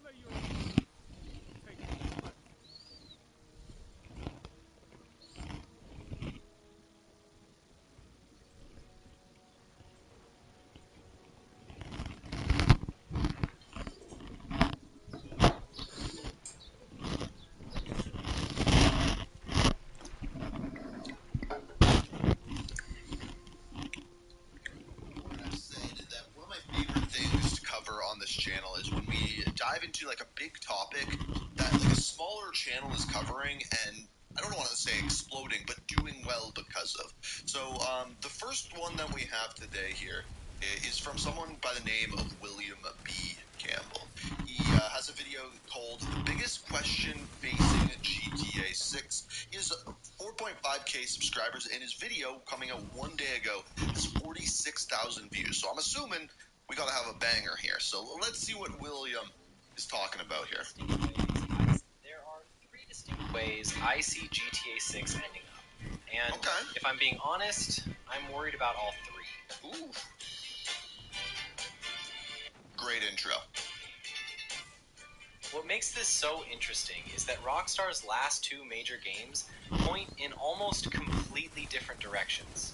Slay your enemies. Take the blessing. I've said that one of my favorite things to cover on this channel is when we dive into like a big topic that like a smaller channel is covering and I don't want to say exploding, but doing well because of. So the first one that we have today here is from someone by the name of William B. Campbell. He has a video called "The Biggest Question Facing GTA 6." He has 4.5k subscribers, and his video coming out one day ago has 46,000 views. So I'm assuming we got to have a banger here. So let's see what William is talking about here. There are three distinct ways I see GTA 6 ending up. And Okay. if I'm being honest, I'm worried about all three. Ooh. Great intro. What makes this so interesting is that Rockstar's last two major games point in almost completely different directions.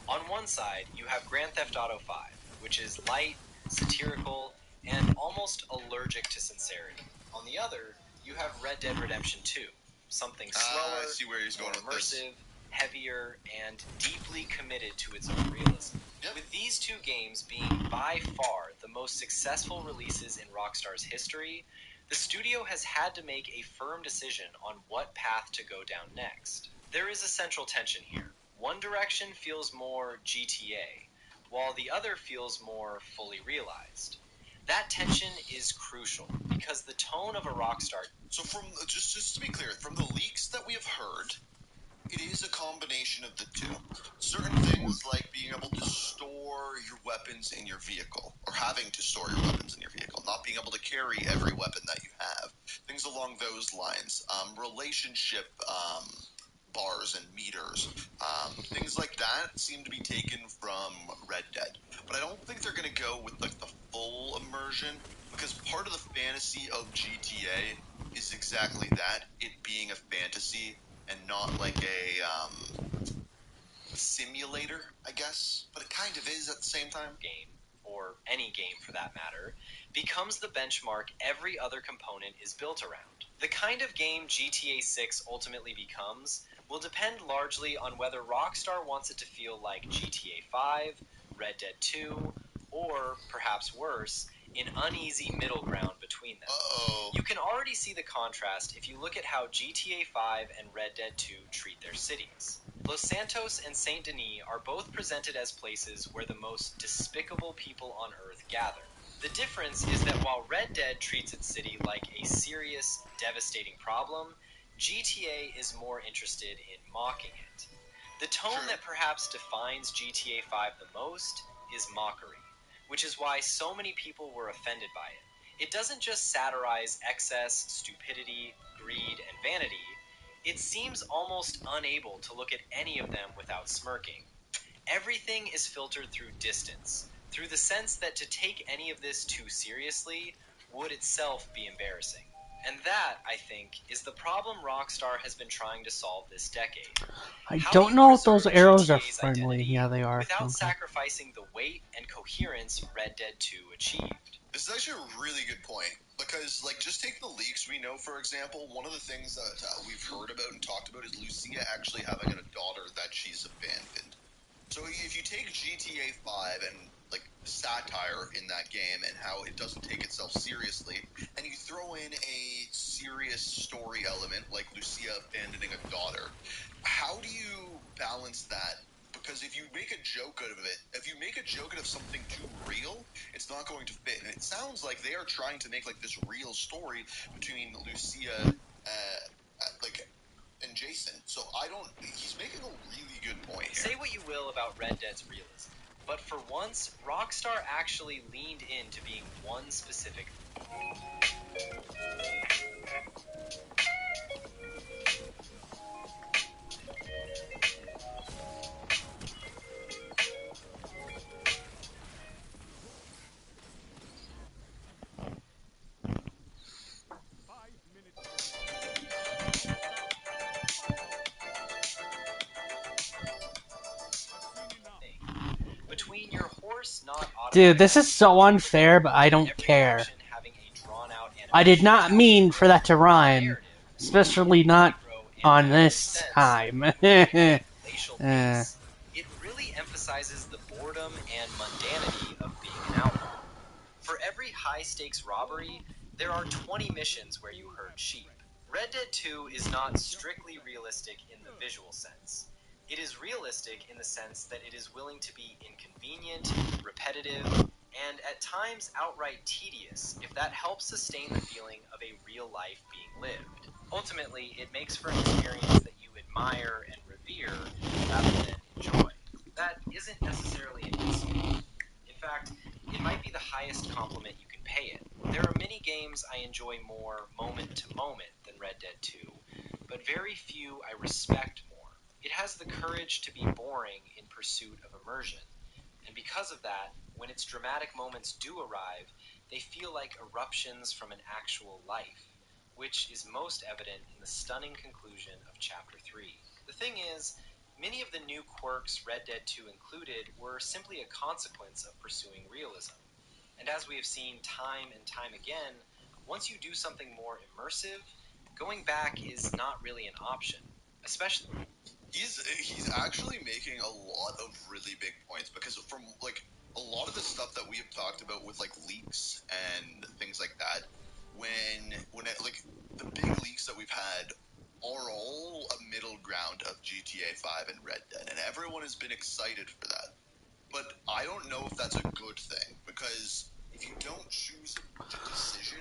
On one side, you have Grand Theft Auto 5, which is light, satirical, and almost allergic to sincerity. On the other, you have Red Dead Redemption 2, something slower, I see where he's going more with this. immersive, heavier, and deeply committed to its own realism. Yep. With these two games being by far the most successful releases in Rockstar's history, the studio has had to make a firm decision on what path to go down next. There is a central tension here. One direction feels more GTA, while the other feels more fully realized. That tension is crucial, because the tone of a Rockstar... So from just to be clear, from the leaks that we have heard, it is a combination of the two. Certain things like being able to store your weapons in your vehicle, or having to store your weapons in your vehicle, not being able to carry every weapon that you have. Things along those lines. Relationship bars and meters. Things like that seem to be taken from Red Dead. But I don't think they're going to go with like the full immersion, because part of the fantasy of GTA is exactly that, it being a fantasy and not like a simulator, I guess. But it kind of is at the same time. game, or any game for that matter, becomes the benchmark every other component is built around. The kind of game GTA 6 ultimately becomes will depend largely on whether Rockstar wants it to feel like GTA 5, Red Dead 2, or, perhaps worse, an uneasy middle ground between them. Uh-oh. You can already see the contrast if you look at how GTA 5 and Red Dead 2 treat their cities. Los Santos and Saint Denis are both presented as places where the most despicable people on Earth gather. The difference is that while Red Dead treats its city like a serious, devastating problem, GTA is more interested in mocking it. The tone True. that perhaps defines GTA 5 the most is mockery, which is why so many people were offended by it. It doesn't just satirize excess, stupidity, greed, and vanity. It seems almost unable to look at any of them without smirking. Everything is filtered through distance, through the sense that to take any of this too seriously would itself be embarrassing. And that, I think, is the problem Rockstar has been trying to solve this decade. I How don't do you know if preserve those arrows are GTA's friendly. identity Yeah, they are. without Okay. sacrificing the weight and coherence Red Dead 2 achieved? This is actually a really good point, because, like, just take the leaks. We know, for example, one of the things that we've heard about and talked about is Lucia actually having a daughter that she's abandoned. So if you take GTA 5 and, like, satire in that game and how it doesn't take itself seriously, and you throw in a serious story element like Lucia abandoning a daughter, how do you balance that? Because if you make a joke out of it, if you make a joke out of something too real, it's not going to fit. And it sounds like they are trying to make like this real story between Lucia, and Jason. So he's making a really good point here. Say what you will about Red Dead's realism, but for once, Rockstar actually leaned into being one specific. Between your horse not Dude, this is so unfair, but I don't care. I did not mean for that to rhyme, especially not on this time. It really emphasizes the boredom and mundanity of being an outlaw. For every high-stakes robbery, there are 20 missions where you herd sheep. Red Dead 2 is not strictly realistic in the visual sense. It is realistic in the sense that it is willing to be inconvenient, repetitive, and at times outright tedious if that helps sustain the feeling of a real life being lived. Ultimately, it makes for an experience that you admire and revere rather than enjoy. That isn't necessarily an insult. In fact, it might be the highest compliment you can pay it. There are many games I enjoy more moment to moment than Red Dead 2, but very few I respect more. It has the courage to be boring in pursuit of immersion, and because of that, when its dramatic moments do arrive, they feel like eruptions from an actual life, which is most evident in the stunning conclusion of Chapter 3. The thing is, many of the new quirks Red Dead 2 included were simply a consequence of pursuing realism. And as we have seen time and time again, once you do something more immersive, going back is not really an option. Especially, He's actually making a lot of really big points, because from like a lot of the stuff that we have talked about with like leaks and things like that, like the big leaks that we've had are all a middle ground of GTA 5 and Red Dead, and everyone has been excited for that. But I don't know if that's a good thing, because if you don't choose a decision,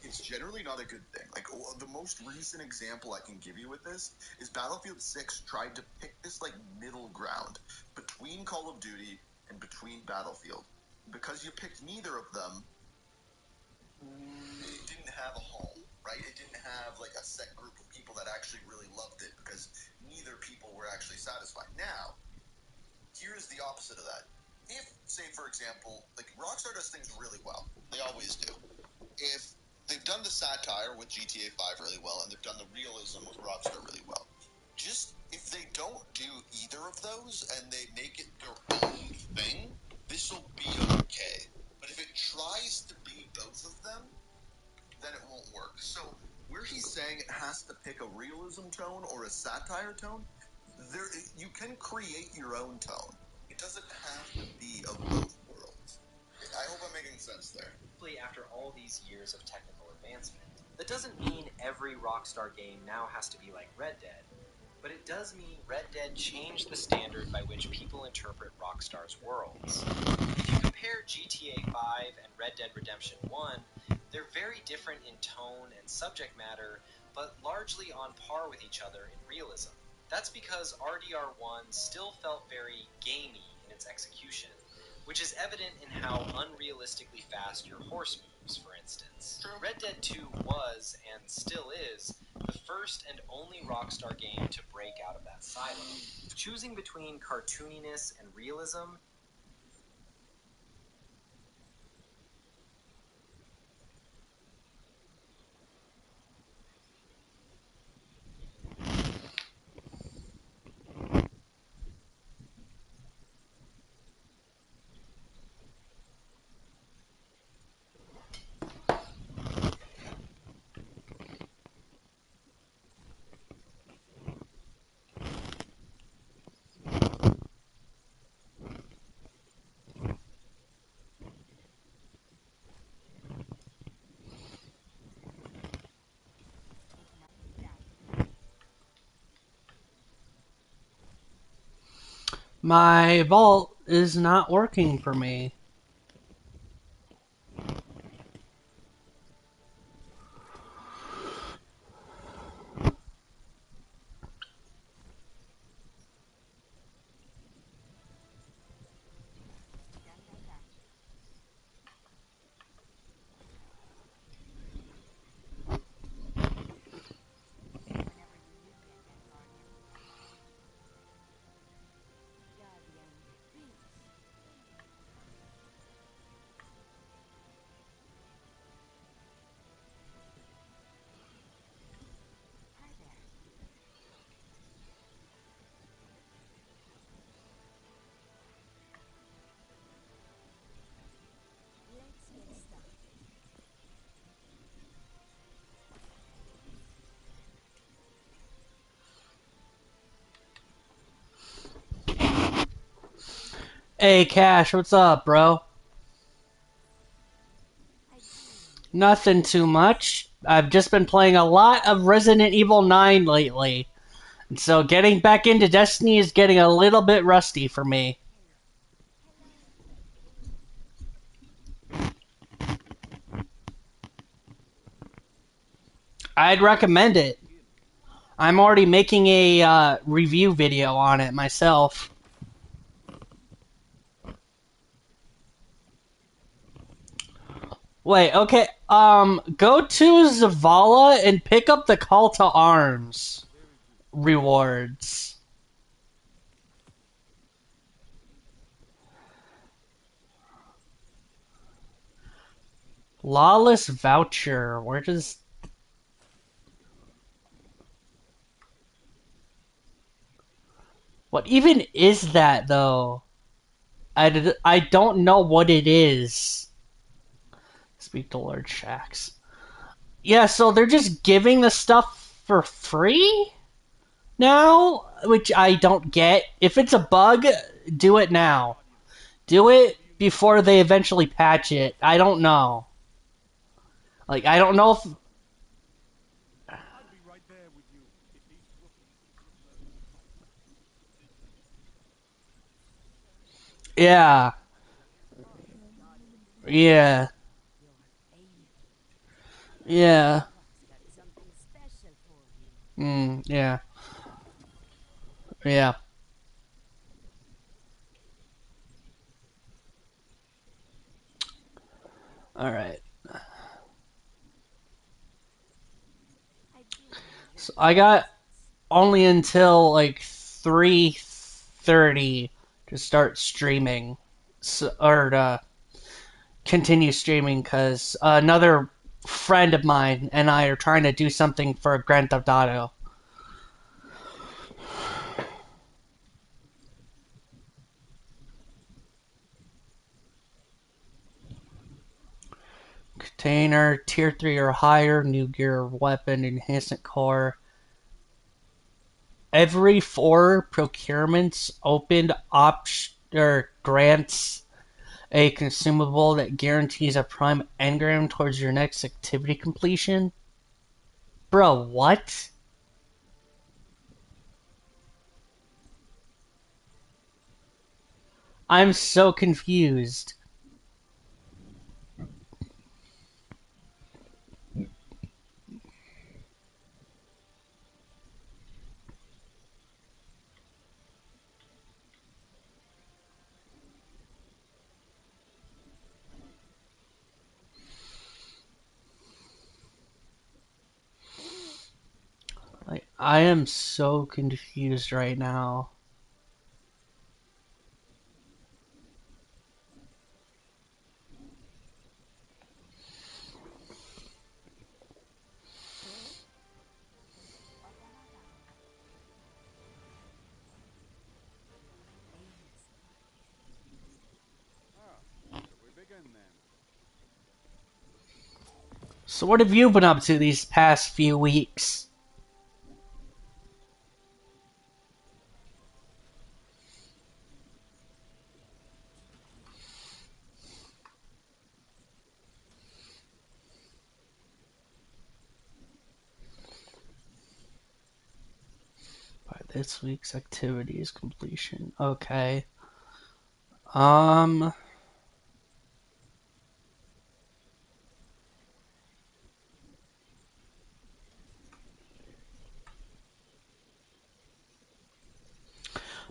it's generally not a good thing. Like, the most recent example I can give you with this is Battlefield 6 tried to pick this like middle ground between Call of Duty and between Battlefield. Because you picked neither of them, it didn't have a home, right? It didn't have like a set group of people that actually really loved it, because neither people were actually satisfied. Now, here's the opposite of that. If, say, for example, like Rockstar does things really well, they always do. If they've done the satire with GTA 5 really well, and they've done the realism with Rockstar really well, just if they don't do either of those and they make it their own thing, this will be okay. But if it tries to be both of them, then it won't work. So where he's saying it has to pick a realism tone or a satire tone, you can create your own tone. It doesn't have to be of both worlds. I hope I'm making sense there. after all these years of technical advancement, that doesn't mean every Rockstar game now has to be like Red Dead, but it does mean Red Dead changed the standard by which people interpret Rockstar's worlds. If you compare GTA 5 and Red Dead Redemption 1, they're very different in tone and subject matter, but largely on par with each other in realism. That's because RDR1 still felt very gamey in its execution, which is evident in how unrealistically fast your horse moves, for instance. Red Dead 2 was, and still is, the first and only Rockstar game to break out of that silo. Choosing between cartooniness and realism My vault is not working for me. Hey, Cash, what's up, bro? Nothing too much. I've just been playing a lot of Resident Evil 9 lately. And so getting back into Destiny is getting a little bit rusty for me. I'd recommend it. I'm already making a review video on it myself. Wait, okay. Go to Zavala and pick up the call to arms rewards. Lawless voucher. Where does... What even is that, though? I don't know what it is. Speak to Lord Shax. Yeah, so they're just giving the stuff for free now? Which I don't get. If it's a bug, do it now. Do it before they eventually patch it. I don't know. Like, I don't know if... I'll be right there with you if these rookies. Yeah. Yeah. Yeah. Yeah. Yeah. Alright. So I got only until like 3:30 to start streaming. So, or to continue streaming because another friend of mine and I are trying to do something for Grand Theft Auto. Container, tier 3 or higher, new gear, weapon, enhancement core. Every 4 procurements opened or grants a consumable that guarantees a prime engram towards your next activity completion. Bro, what? I'm so confused. Like, I am so confused right now. So we begin then. So what have you been up to these past few weeks? By this week's activities completion. Okay. Um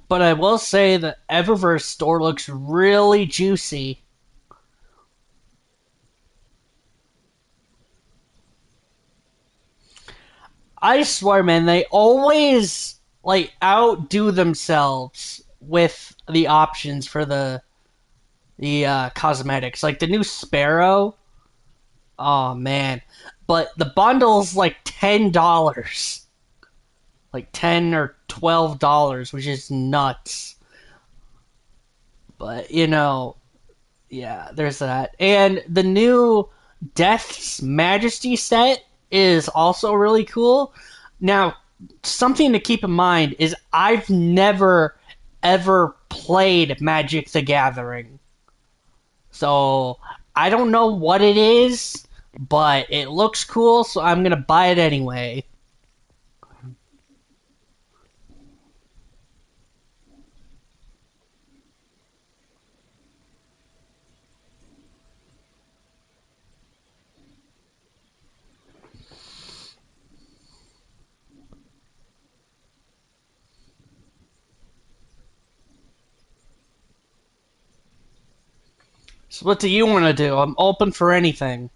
But I will say the Eververse store looks really juicy. I swear, man, they always like outdo themselves with the options for the cosmetics. Like the new Sparrow. Oh man. But the bundle's like $10. Like $10 or $12, which is nuts. But yeah, there's that. And the new Death's Majesty set is also really cool. Now, something to keep in mind is I've never ever played Magic the Gathering. So, I don't know what it is, but it looks cool, so I'm going to buy it anyway. So what do you want to do? I'm open for anything.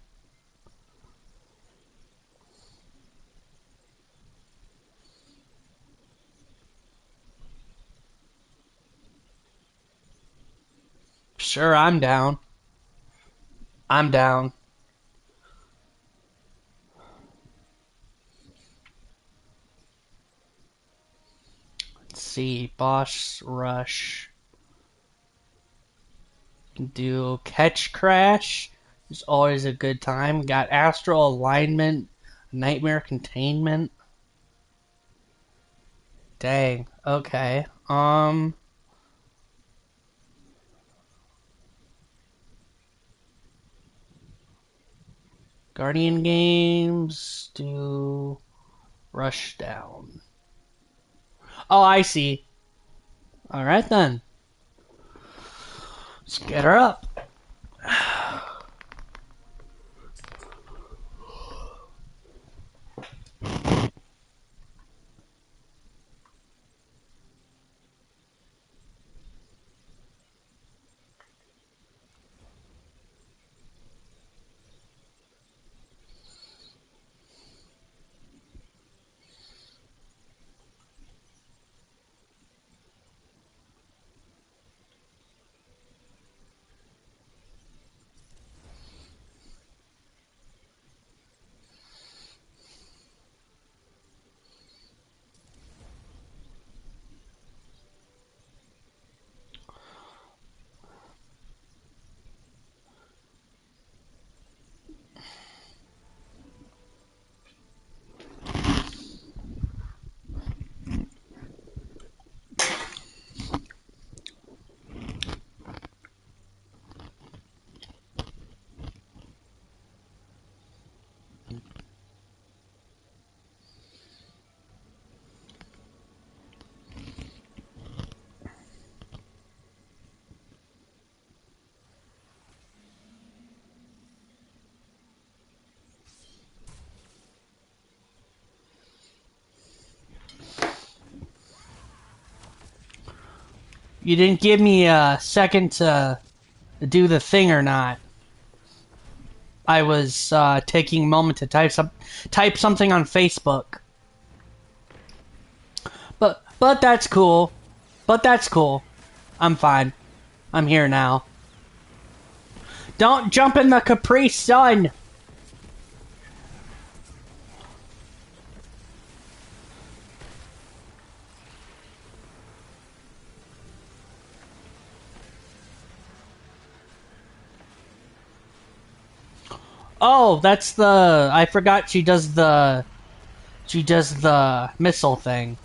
Sure, I'm down. I'm down. Let's see. Boss Rush. Do Catch Crash. It's always a good time. Got Astral Alignment. Nightmare Containment. Dang. Okay. Guardian Games. Do Rushdown. Oh, I see. Alright then. Let's get her up. You didn't give me a second to do the thing or not. I was taking a moment to type something on Facebook. But that's cool. But that's cool. I'm fine. I'm here now. Don't jump in the Capri Sun! Oh, that's the... I forgot she does the... She does the missile thing.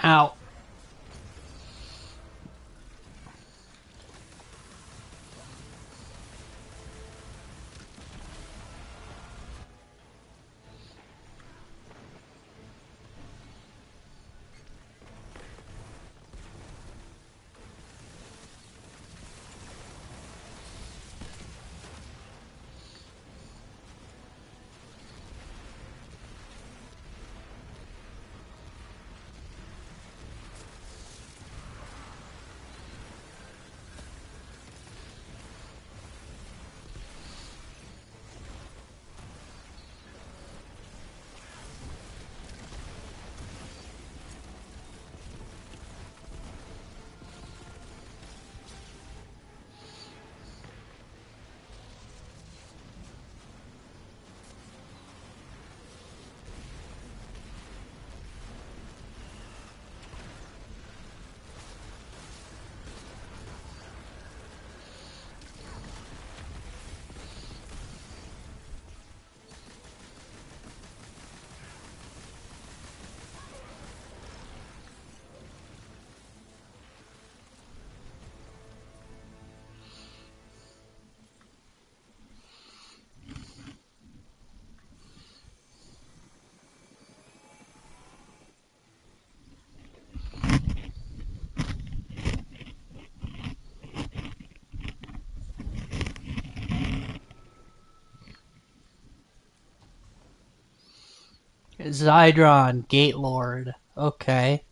Ow. Zydron, Gate Lord. Okay.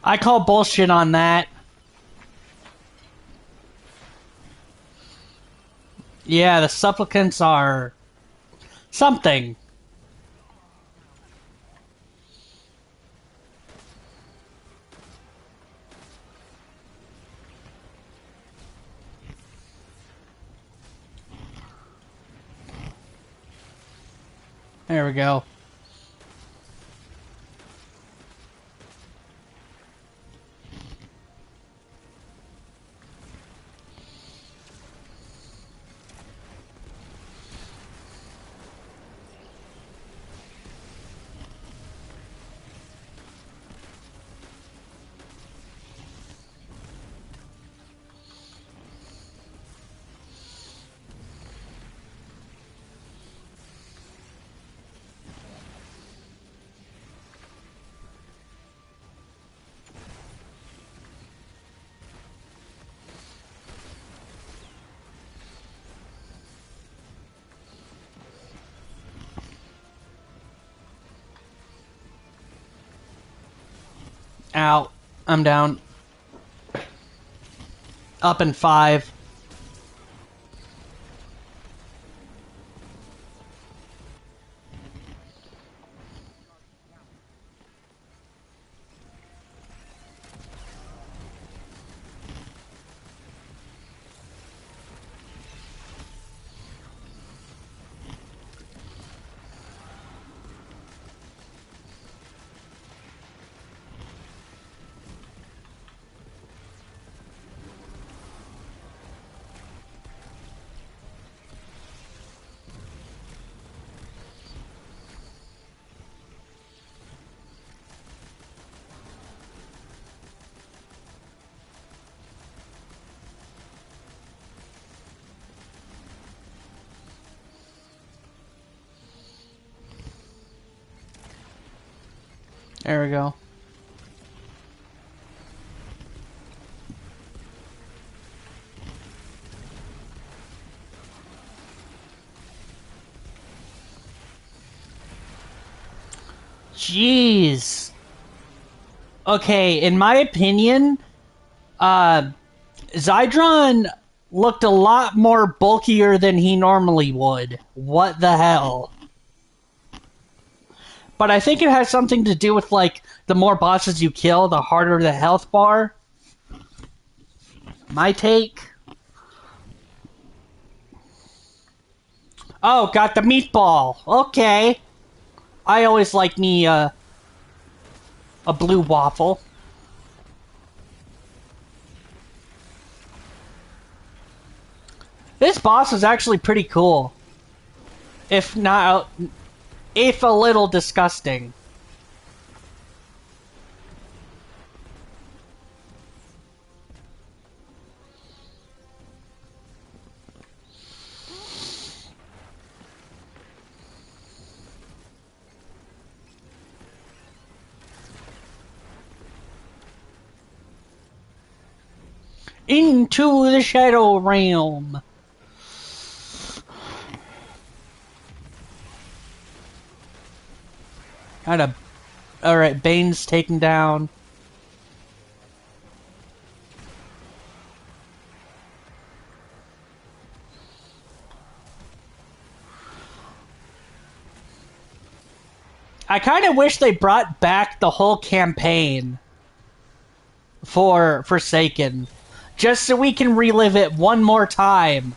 I call bullshit on that. Yeah, the supplicants are something. There we go. Out. I'm down. Up in 5. There we go. Jeez. Okay, in my opinion, Zydron looked a lot more bulkier than he normally would. What the hell? But I think it has something to do with, like, the more bosses you kill, the harder the health bar. My take. Oh, got the meatball. Okay. I always like me, a blue waffle. This boss is actually pretty cool. If a little disgusting. Into the Shadow Realm. Alright, Bane's taken down. I kind of wish they brought back the whole campaign for Forsaken, just so we can relive it one more time.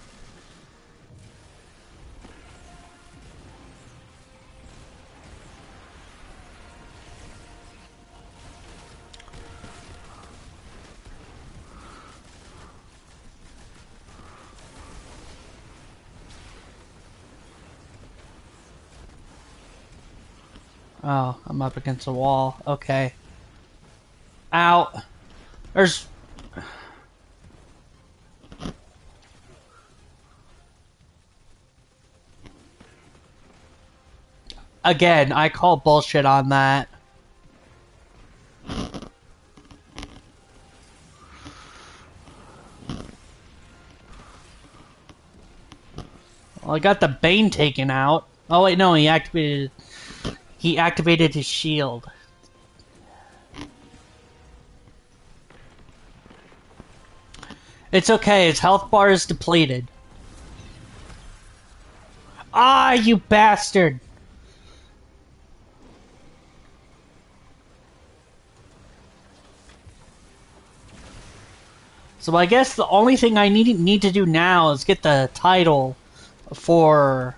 Oh, I'm up against a wall. Okay. Ow. There's... Again, I call bullshit on that. Well, I got the Bane taken out. Oh wait, no, he activated his shield. It's okay, his health bar is depleted. Ah, you bastard! So I guess the only thing I need to do now is get the title for...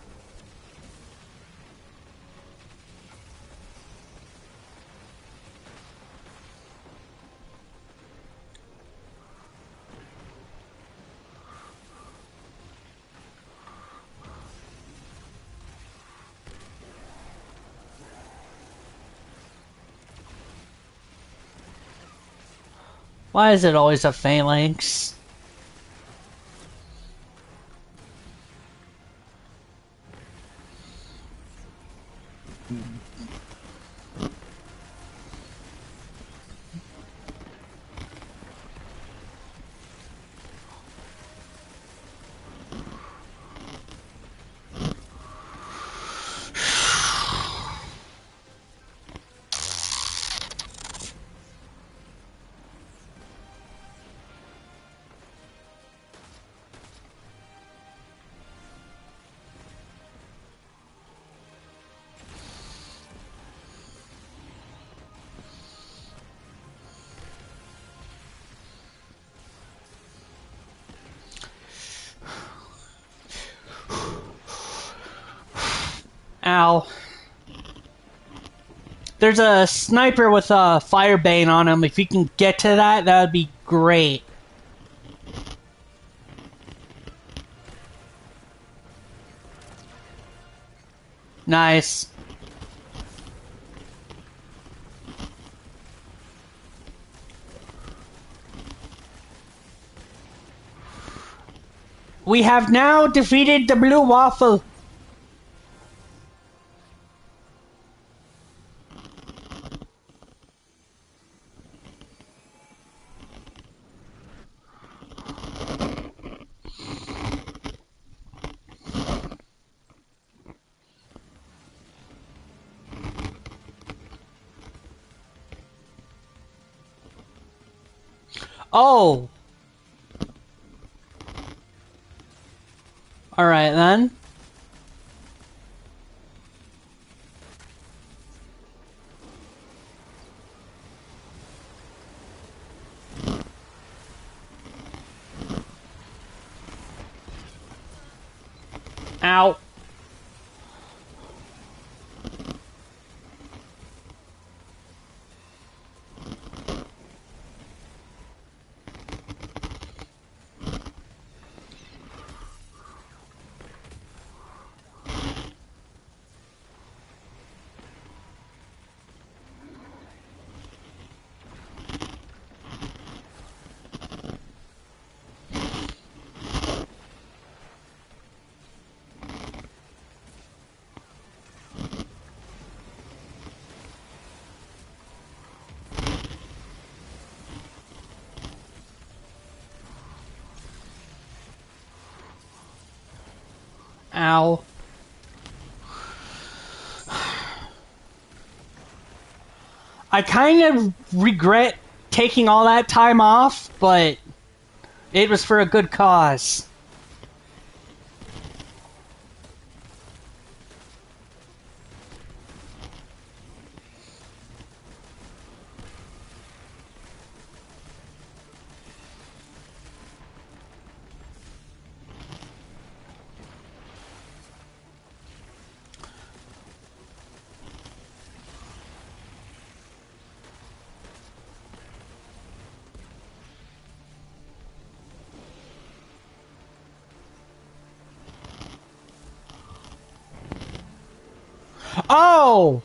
Why is it always a phalanx? Ow. There's a sniper with a Firebane on him. If you can get to that, that would be great. Nice. We have now defeated the Blue Waffle. Oh! Alright then. Ow. Ow. I kind of regret taking all that time off, but it was for a good cause. Oh!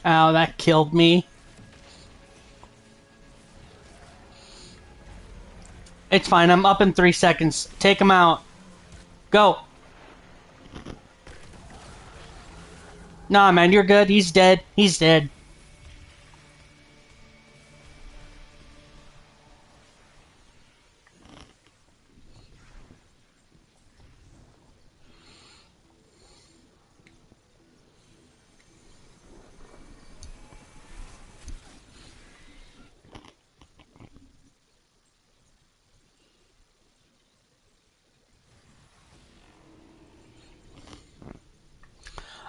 Ow, that killed me. It's fine, I'm up in 3 seconds. Take him out. Go. Nah, man, you're good. He's dead. He's dead.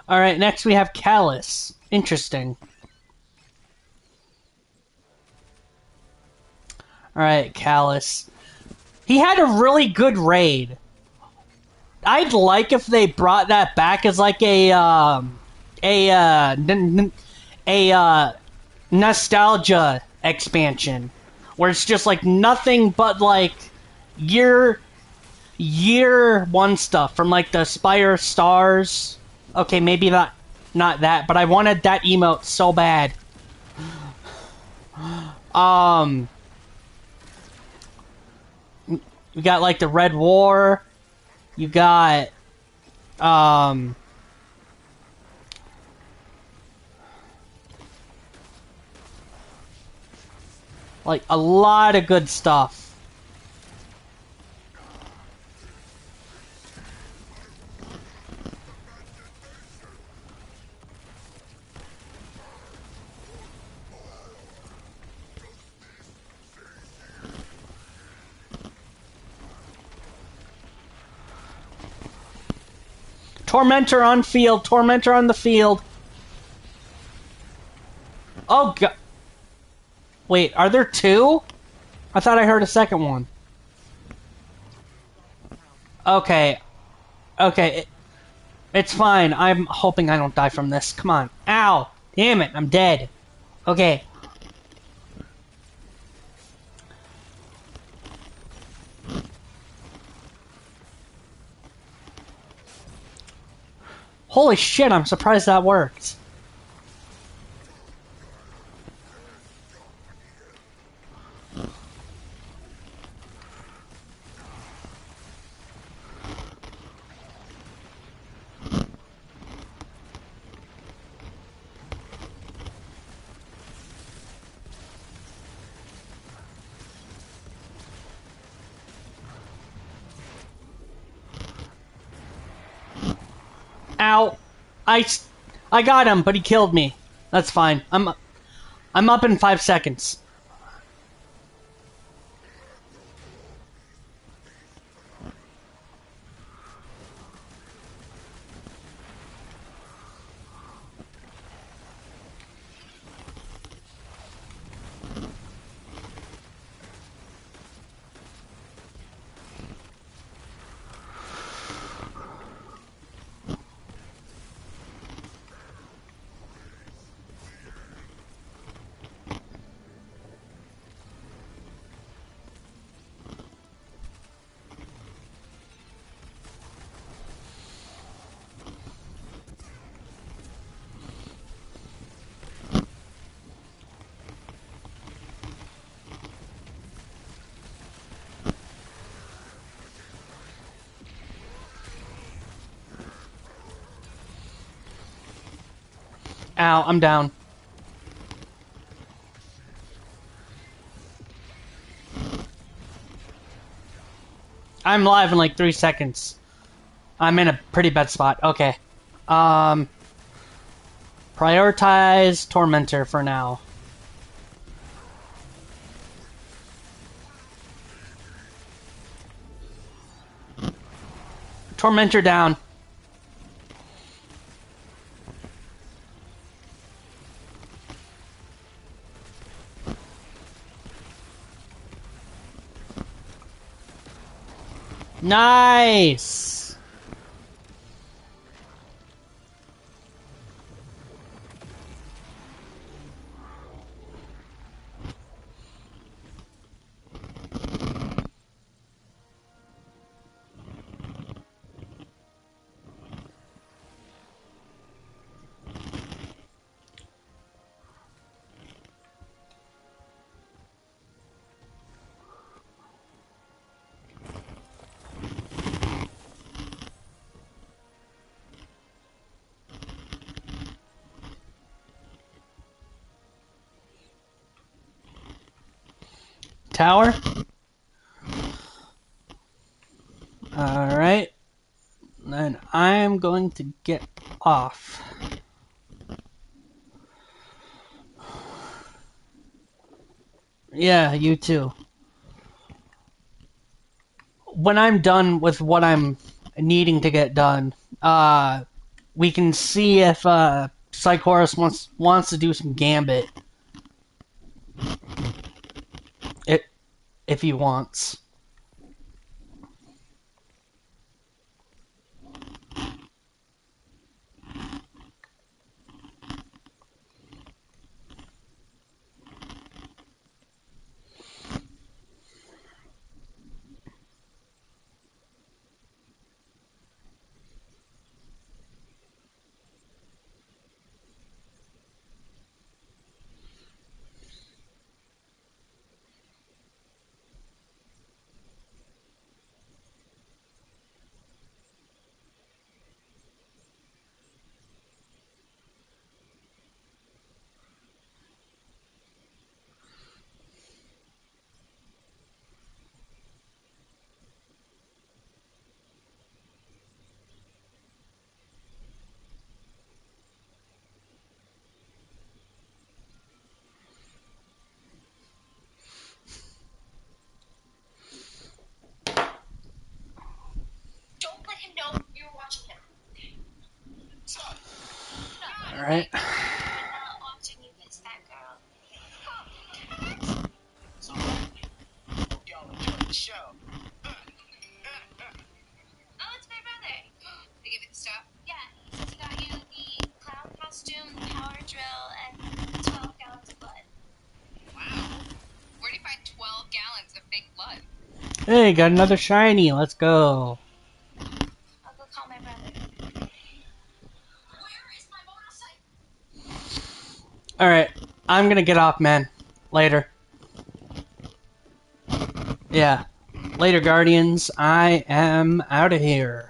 Alright, next we have Callus. Interesting. Alright, Callus. He had a really good raid. I'd like if they brought that back as like a nostalgia expansion. Where it's just like nothing but like year one stuff from like the Spire Stars. Okay, maybe not that, but I wanted that emote so bad. You got like the Red War. You got like a lot of good stuff. Tormentor on field. Tormentor on the field. Oh, God. Wait, are there two? I thought I heard a second one. Okay. Okay. It's fine. I'm hoping I don't die from this. Come on. Ow. Damn it. I'm dead. Okay. Holy shit, I'm surprised that worked. Ow. I got him, but he killed me. That's fine. I'm up in 5 seconds. Ow, I'm down. I'm live in like 3 seconds. I'm in a pretty bad spot. Okay. Prioritize Tormentor for now. Tormentor down. Nice! Tower. Alright. Then I'm going to get off. Yeah, you too. When I'm done with what I'm needing to get done, we can see if Psychorus wants to do some Gambit. If he wants. Don't let him know you're watching him. All right. I'm not watching you kiss that girl. So, y'all enjoy the show. Oh, it's my brother. They give you the stuff? Yeah, he says he got you the clown costume, the power drill, and 12 gallons of blood. Wow. Where do you find 12 gallons of fake blood? Hey, got another shiny. Let's go. I'll go call my brother. Alright, I'm gonna get off, man. Later. Yeah. Later, Guardians. I am out of here.